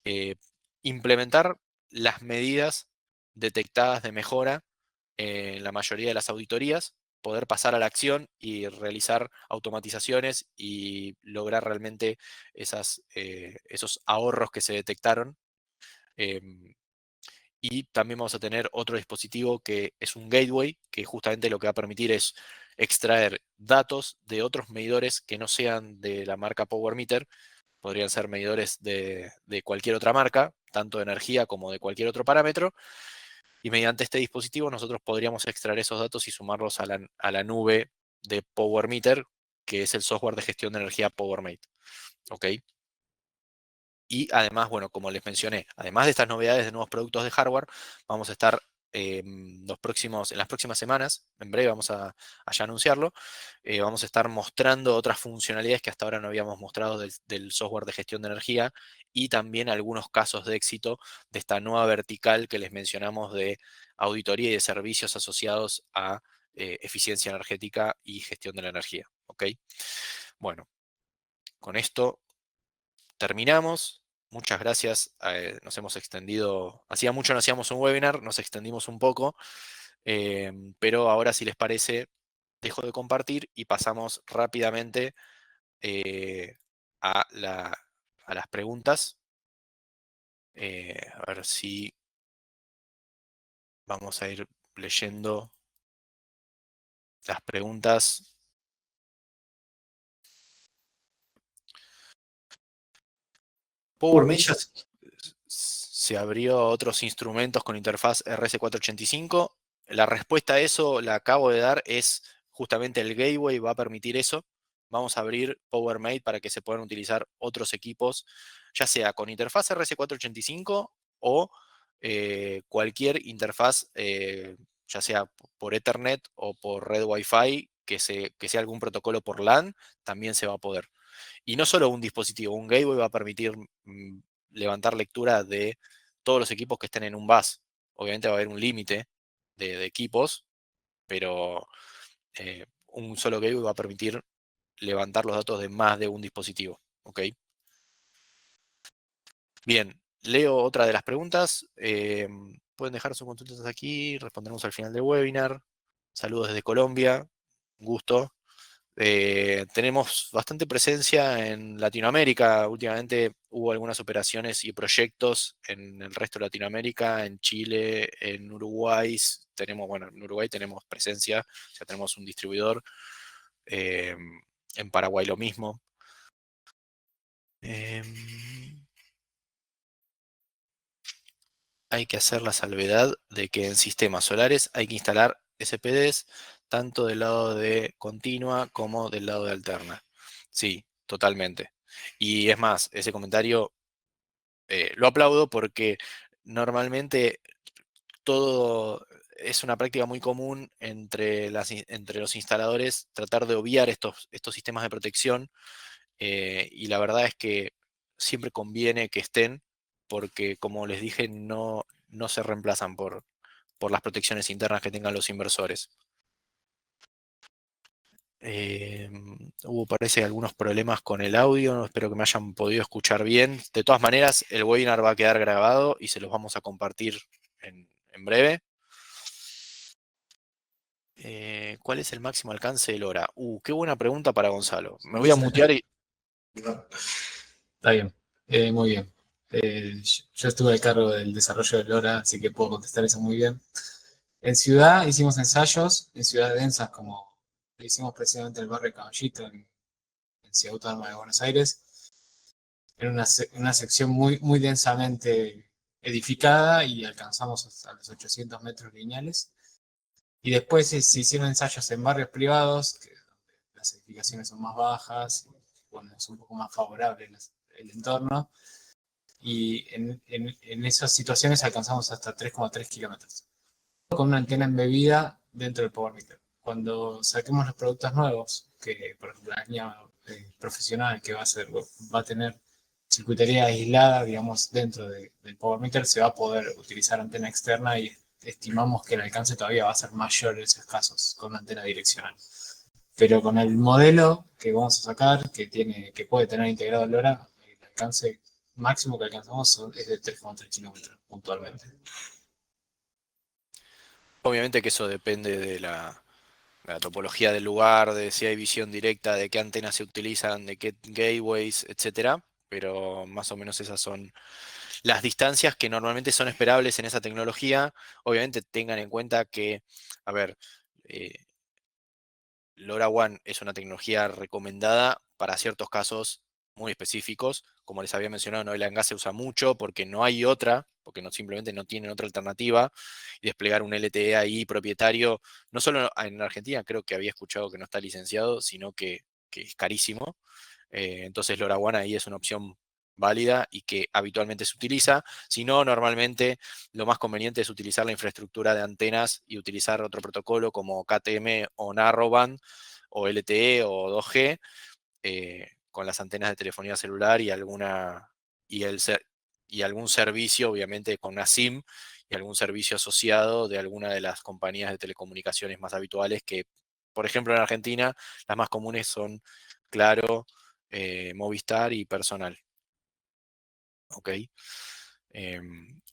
eh, implementar las medidas detectadas de mejora en la mayoría de las auditorías, poder pasar a la acción y realizar automatizaciones y lograr realmente esos ahorros que se detectaron. em, y también vamos a tener otro dispositivo que es un gateway, que justamente lo que va a permitir es extraer datos de otros medidores que no sean de la marca Power Meter. Podrían ser medidores de cualquier otra marca, tanto de energía como de cualquier otro parámetro. Y mediante este dispositivo nosotros podríamos extraer esos datos y sumarlos a la nube de Power Meter, que es el software de gestión de energía PowerMate. ¿Ok? Y además, bueno, como les mencioné, además de estas novedades de nuevos productos de hardware, vamos a estar en las próximas semanas, en breve vamos a ya anunciarlo, vamos a estar mostrando otras funcionalidades que hasta ahora no habíamos mostrado del software de gestión de energía y también algunos casos de éxito de esta nueva vertical que les mencionamos de auditoría y de servicios asociados a eficiencia energética y gestión de la energía. ¿Ok? Bueno, con esto terminamos. muchas gracias. Nos hemos extendido, hacía mucho no hacíamos un webinar, nos extendimos un poco, pero ahora si les parece, dejo de compartir y pasamos rápidamente eh, a, a las preguntas. A ver si vamos a ir leyendo las preguntas. PowerMate ya se abrió otros instrumentos con interfaz RS485. La respuesta a eso la acabo de dar, es justamente el Gateway va a permitir eso. Vamos a abrir PowerMate para que se puedan utilizar otros equipos, ya sea con interfaz RS485 o cualquier interfaz, ya sea por Ethernet o por red Wi-Fi, que sea algún protocolo por LAN, también se va a poder. Y no solo un dispositivo, un gateway va a permitir levantar lectura de todos los equipos que estén en un bus. Obviamente va a haber un límite de equipos, pero un solo gateway va a permitir levantar los datos de más de un dispositivo. ¿Ok? Bien, leo otra de las preguntas. Pueden dejar sus consultas aquí, responderemos al final del webinar. Saludos desde Colombia, un gusto. Tenemos bastante presencia en Latinoamérica. Últimamente hubo algunas operaciones y proyectos en el resto de Latinoamérica, en Chile, en Uruguay. Bueno, en Uruguay tenemos presencia, ya tenemos un distribuidor. eh, en Paraguay lo mismo. Hay que hacer la salvedad de que en sistemas solares hay que instalar SPDs tanto del lado de continua como del lado de alterna. Sí, totalmente. Y es más, ese comentario lo aplaudo porque normalmente todo es una práctica muy común entre, entre los instaladores tratar de obviar estos sistemas de protección, y la verdad es que siempre conviene que estén porque, como les dije, no se reemplazan por las protecciones internas que tengan los inversores. Hubo, parece, algunos problemas con el audio, espero que me hayan podido escuchar bien. De todas maneras, el webinar va a quedar grabado y se los vamos a compartir en breve. ¿Cuál es el máximo alcance del LoRa? Qué buena pregunta para Gonzalo. Me voy a mutear y... Está bien, muy bien. Yo estuve a cargo del desarrollo de LoRa, así que puedo contestar eso muy bien. En ciudad hicimos ensayos, en ciudades densas como lo hicimos precisamente en el barrio Caballito, en Ciudad Autónoma de Buenos Aires, en una sección muy densamente edificada y alcanzamos hasta los 800 metros lineales. Y después se hicieron ensayos en barrios privados, que las edificaciones son más bajas, bueno, es un poco más favorable el entorno. Y en esas situaciones alcanzamos hasta 3,3 kilómetros. Con una antena embebida dentro del Power Meter. Cuando saquemos los productos nuevos, que por ejemplo la línea profesional que va a tener circuitería aislada, digamos, dentro del Power Meter, se va a poder utilizar antena externa y estimamos que el alcance todavía va a ser mayor en esos casos con una antena direccional. Pero con el modelo que vamos a sacar, que puede tener integrado el LoRa, el alcance máximo que alcanzamos es de 3,3 kilómetros puntualmente. Obviamente que eso depende de la topología del lugar, de si hay visión directa, de qué antenas se utilizan, de qué gateways, etcétera. Pero más o menos esas son las distancias que normalmente son esperables en esa tecnología. Obviamente tengan en cuenta que, a ver, eh, LoRaWAN es una tecnología recomendada para ciertos casos muy específicos. Como les había mencionado, Noel Gas se usa mucho porque no hay otra, porque simplemente no tienen otra alternativa. Y desplegar un LTE ahí propietario, no solo en Argentina, creo que había escuchado que no está licenciado, sino que es carísimo. Entonces LoRaWAN ahí es una opción válida y que habitualmente se utiliza. Si no, normalmente lo más conveniente es utilizar la infraestructura de antenas y utilizar otro protocolo como KTM o Narrowband o LTE o 2G, con las antenas de telefonía celular y, y algún servicio, obviamente con una SIM y algún servicio asociado de alguna de las compañías de telecomunicaciones más habituales que, por ejemplo, en Argentina, las más comunes son Claro, Movistar y Personal. ¿ok?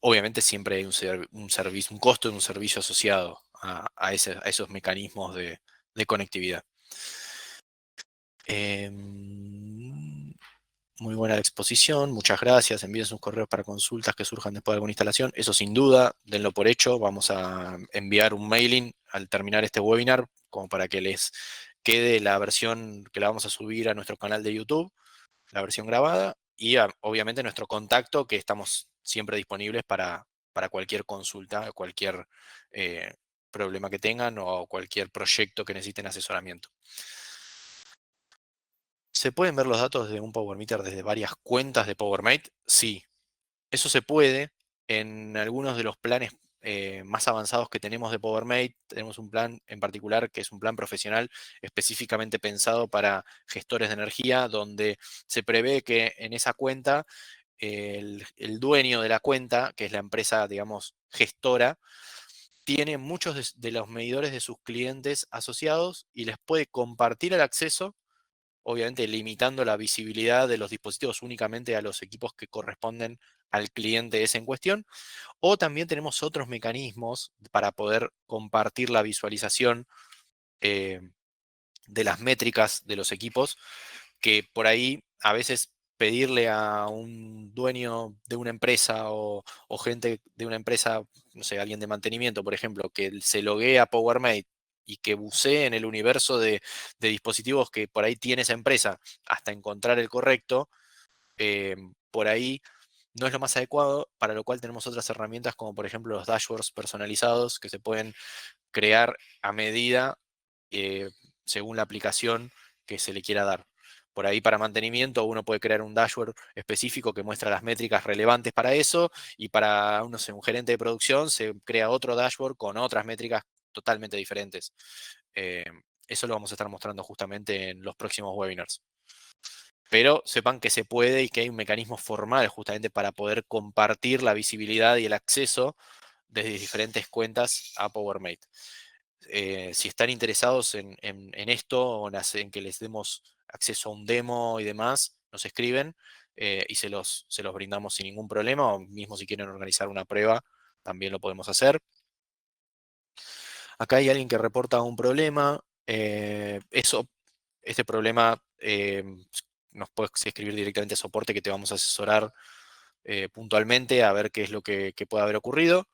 Obviamente siempre hay un servicio, un costo de un servicio asociado a esos mecanismos de conectividad. Muy buena la exposición, muchas gracias. Envíen sus correos para consultas que surjan después de alguna instalación. Eso sin duda, denlo por hecho. Vamos a enviar un mailing al terminar este webinar, como para que les quede la versión que la vamos a subir a nuestro canal de YouTube, la versión grabada, y obviamente nuestro contacto, que estamos siempre disponibles para cualquier consulta, cualquier eh, problema que tengan o cualquier proyecto que necesiten asesoramiento. ¿Se pueden ver los datos de un Power Meter desde varias cuentas de PowerMate? Sí, eso se puede en algunos de los planes más avanzados que tenemos de PowerMate. Tenemos un plan en particular que es un plan profesional específicamente pensado para gestores de energía, donde se prevé que en esa cuenta el dueño de la cuenta, que es la empresa, digamos, gestora, tiene muchos de los medidores de sus clientes asociados y les puede compartir el acceso, obviamente limitando la visibilidad de los dispositivos únicamente a los equipos que corresponden al cliente ese en cuestión. O también tenemos otros mecanismos para poder compartir la visualización eh, de las métricas de los equipos, que por ahí a veces pedirle a un dueño de una empresa o gente de una empresa, no sé, alguien de mantenimiento, por ejemplo, que se loguee a PowerMate y que bucee en el universo de dispositivos que por ahí tiene esa empresa hasta encontrar el correcto, por ahí no es lo más adecuado, para lo cual tenemos otras herramientas como por ejemplo los dashboards personalizados que se pueden crear a medida eh, según la aplicación que se le quiera dar. Por ahí para mantenimiento uno puede crear un dashboard específico que muestra las métricas relevantes para eso, y para no sé, un gerente de producción se crea otro dashboard con otras métricas totalmente diferentes. Eh, Eso lo vamos a estar mostrando justamente en los próximos webinars. Pero sepan que se puede y que hay un mecanismo formal justamente para poder compartir la visibilidad y el acceso desde diferentes cuentas a PowerMate. Si están interesados en esto o en que les demos acceso a un demo y demás, nos escriben y se los brindamos sin ningún problema, o mismo si quieren organizar una prueba, también lo podemos hacer. Acá hay alguien que reporta un problema. Este problema nos puedes escribir directamente a soporte, que te vamos a asesorar puntualmente a ver qué es lo que puede haber ocurrido.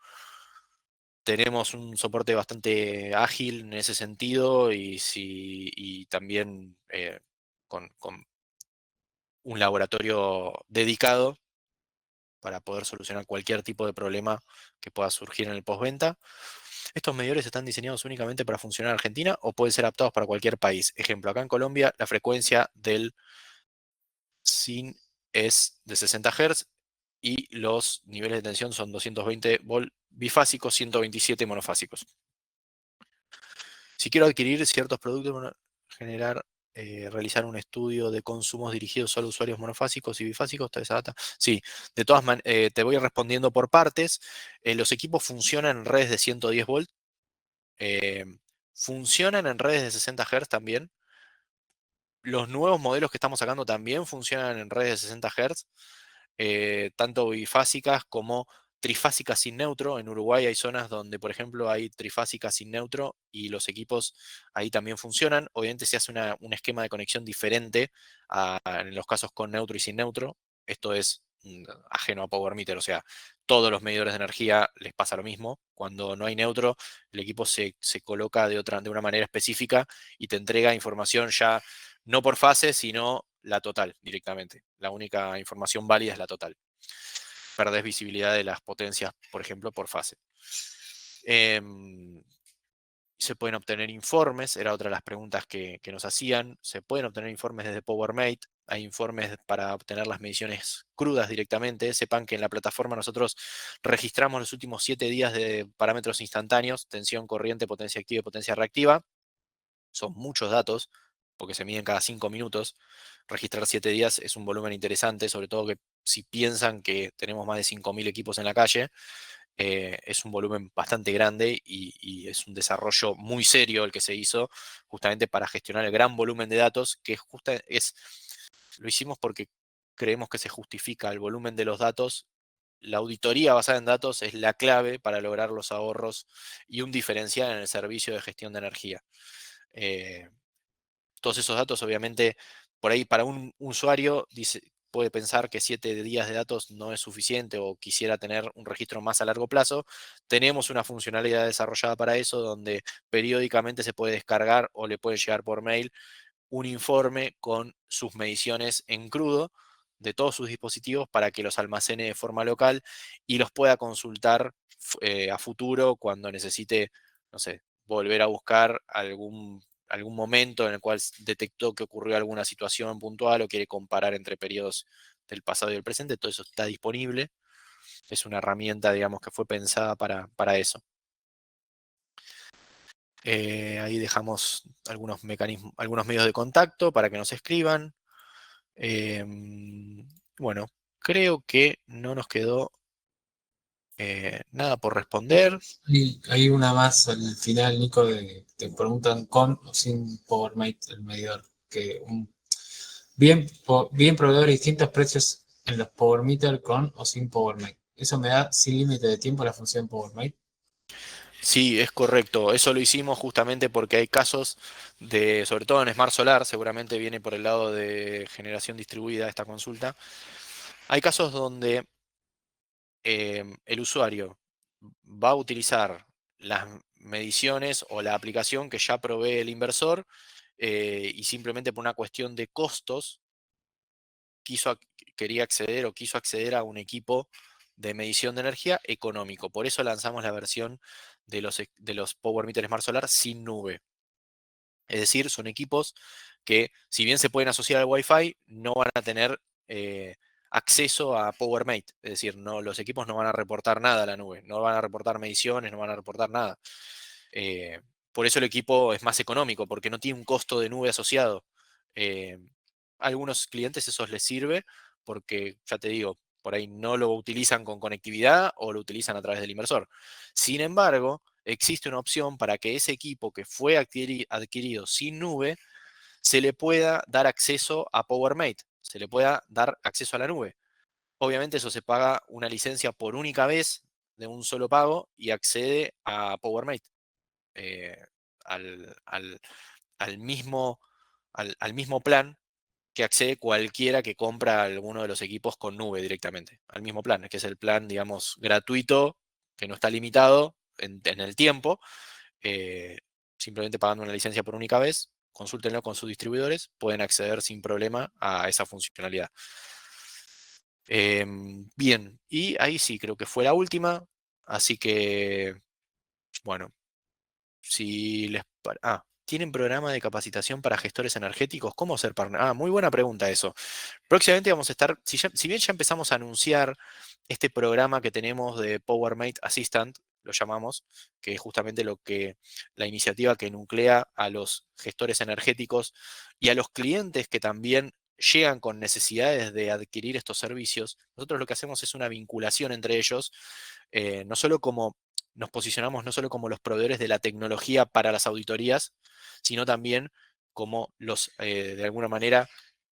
Tenemos un soporte bastante ágil en ese sentido y también con un laboratorio dedicado para poder solucionar cualquier tipo de problema que pueda surgir en el postventa. Estos medidores están diseñados únicamente para funcionar en Argentina o pueden ser adaptados para cualquier país. Ejemplo, acá en Colombia la frecuencia del SIN es de 60 Hz y los niveles de tensión son 220 volt bifásicos, 127 monofásicos. Si quiero adquirir ciertos productos, realizar un estudio de consumos dirigidos solo a usuarios monofásicos y bifásicos, toda esa data. Sí, de todas maneras, te voy respondiendo por partes. Los equipos funcionan en redes de 110 volt, eh, funcionan en redes de 60 Hz también. Los nuevos modelos que estamos sacando también funcionan en redes de 60 Hz, tanto bifásicas como trifásicas sin neutro. En Uruguay hay zonas donde, por ejemplo, hay trifásicas sin neutro y los equipos ahí también funcionan. Obviamente se hace un esquema de conexión diferente en los casos con neutro y sin neutro. Esto es ajeno a Power Meter, o sea, todos los medidores de energía les pasa lo mismo. Cuando no hay neutro, el equipo se coloca de una manera específica y te entrega información ya no por fase, sino la total directamente. La única información válida es la total. Perdés visibilidad de las potencias, por ejemplo, por fase. Se pueden obtener informes, era otra de las preguntas que nos hacían. Se pueden obtener informes desde PowerMate. Hay informes para obtener las mediciones crudas directamente. Sepan que en la plataforma nosotros registramos los últimos 7 días de parámetros instantáneos: tensión, corriente, potencia activa y potencia reactiva. Son muchos datos, porque se miden cada 5 minutos. Registrar 7 días es un volumen interesante, sobre todo que si piensan que tenemos más de 5.000 equipos en la calle, es un volumen bastante grande y es un desarrollo muy serio el que se hizo justamente para gestionar el gran volumen de datos, que lo hicimos porque creemos que se justifica el volumen de los datos. La auditoría basada en datos es la clave para lograr los ahorros y un diferencial en el servicio de gestión de energía. Eh, Todos esos datos, obviamente, por ahí para un usuario puede pensar que 7 días de datos no es suficiente o quisiera tener un registro más a largo plazo. Tenemos una funcionalidad desarrollada para eso, donde periódicamente se puede descargar o le puede llegar por mail un informe con sus mediciones en crudo de todos sus dispositivos para que los almacene de forma local y los pueda consultar a futuro cuando necesite, no sé, volver a buscar algún momento en el cual detectó que ocurrió alguna situación puntual o quiere comparar entre periodos del pasado y el presente. Todo eso está disponible. Es una herramienta, digamos, que fue pensada para eso. Ahí dejamos algunos mecanismos, algunos medios de contacto para que nos escriban. Bueno, creo que no nos quedó nada por responder. Hay una más al final, Nico, te preguntan con o sin PowerMate el medidor. Que bien proveedores distintos precios en los PowerMeter con o sin PowerMate. Eso me da sin límite de tiempo la función PowerMate. Sí, es correcto. Eso lo hicimos justamente porque hay casos sobre todo en Smart Solar, seguramente viene por el lado de generación distribuida esta consulta. Hay casos donde el usuario va a utilizar las mediciones o la aplicación que ya provee el inversor y simplemente por una cuestión de costos quería acceder o quiso acceder a un equipo de medición de energía económico. Por eso lanzamos la versión de los Power Meter Smart Solar sin nube. Es decir, son equipos que, si bien se pueden asociar al Wi-Fi, no van a tener acceso a PowerMate. Es decir, los equipos no van a reportar nada a la nube, no van a reportar mediciones, no van a reportar nada. Eh, por eso el equipo es más económico, porque no tiene un costo de nube asociado. Eh, a algunos clientes eso les sirve, porque, ya te digo, por ahí no lo utilizan con conectividad o lo utilizan a través del inversor. Sin embargo, existe una opción para que ese equipo que fue adquirido sin nube se le pueda dar acceso a PowerMate, se le pueda dar acceso a la nube. Obviamente eso se paga una licencia por única vez de un solo pago y accede a PowerMate, eh, al, al- al mismo plan que accede cualquiera que compra alguno de los equipos con nube directamente, al mismo plan, que es el plan, digamos, gratuito, que no está limitado en el tiempo, eh, simplemente pagando una licencia por única vez, consúltenlo con sus distribuidores, pueden acceder sin problema a esa funcionalidad. Bien, y ahí sí, creo que fue la última, así que, bueno, si ¿tienen programa de capacitación para gestores energéticos? ¿Cómo ser partner? Muy buena pregunta eso. Próximamente vamos a estar, si bien ya empezamos a anunciar este programa que tenemos de PowerMate Assistant, lo llamamos, que es justamente la iniciativa que nuclea a los gestores energéticos y a los clientes que también llegan con necesidades de adquirir estos servicios. Nosotros lo que hacemos es una vinculación entre ellos, no solo como nos posicionamos no solo como los proveedores de la tecnología para las auditorías, sino también como de alguna manera,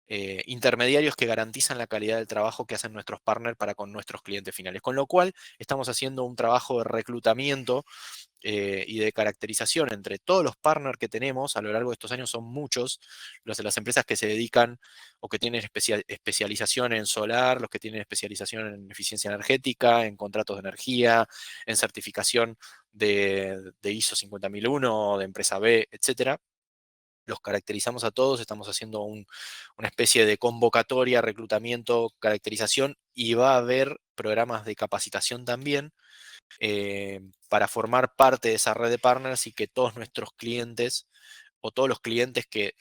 intermediarios que garantizan la calidad del trabajo que hacen nuestros partners para con nuestros clientes finales. Con lo cual, estamos haciendo un trabajo de reclutamiento y de caracterización entre todos los partners que tenemos a lo largo de estos años. Son muchos los de las empresas que se dedican o que tienen especialización en solar, los que tienen especialización en eficiencia energética, en contratos de energía, en certificación de ISO 50001, de empresa B, etcétera. Los caracterizamos a todos, estamos haciendo una especie de convocatoria, reclutamiento, caracterización, y va a haber programas de capacitación también para formar parte de esa red de partners y que todos nuestros clientes o todos los clientes que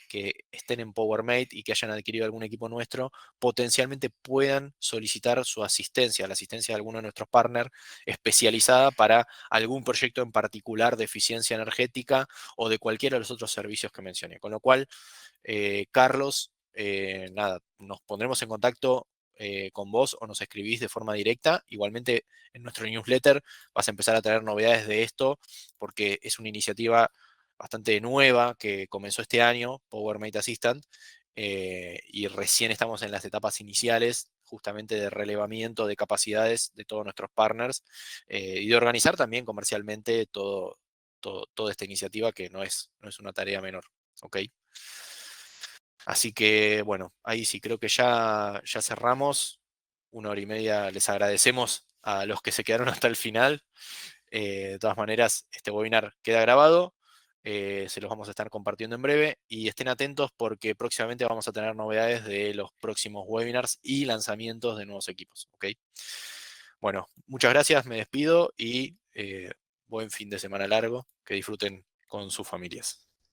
estén en PowerMate y que hayan adquirido algún equipo nuestro, potencialmente puedan solicitar su asistencia, la asistencia de alguno de nuestros partners especializada para algún proyecto en particular de eficiencia energética o de cualquiera de los otros servicios que mencioné. Con lo cual, Carlos, nada, nos pondremos en contacto con vos o nos escribís de forma directa. Igualmente, en nuestro newsletter vas a empezar a tener novedades de esto, porque es una iniciativa bastante nueva que comenzó este año, PowerMate Assistant, y recién estamos en las etapas iniciales justamente de relevamiento de capacidades de todos nuestros partners y de organizar también comercialmente toda esta iniciativa que no es una tarea menor. ¿Ok? Así que bueno, ahí sí creo que ya cerramos. 1 hora y media. Les agradecemos a los que se quedaron hasta el final. De todas maneras, este webinar queda grabado. Se los vamos a estar compartiendo en breve y estén atentos porque próximamente vamos a tener novedades de los próximos webinars y lanzamientos de nuevos equipos. ¿Ok? Bueno, muchas gracias, me despido y buen fin de semana largo. Que disfruten con sus familias.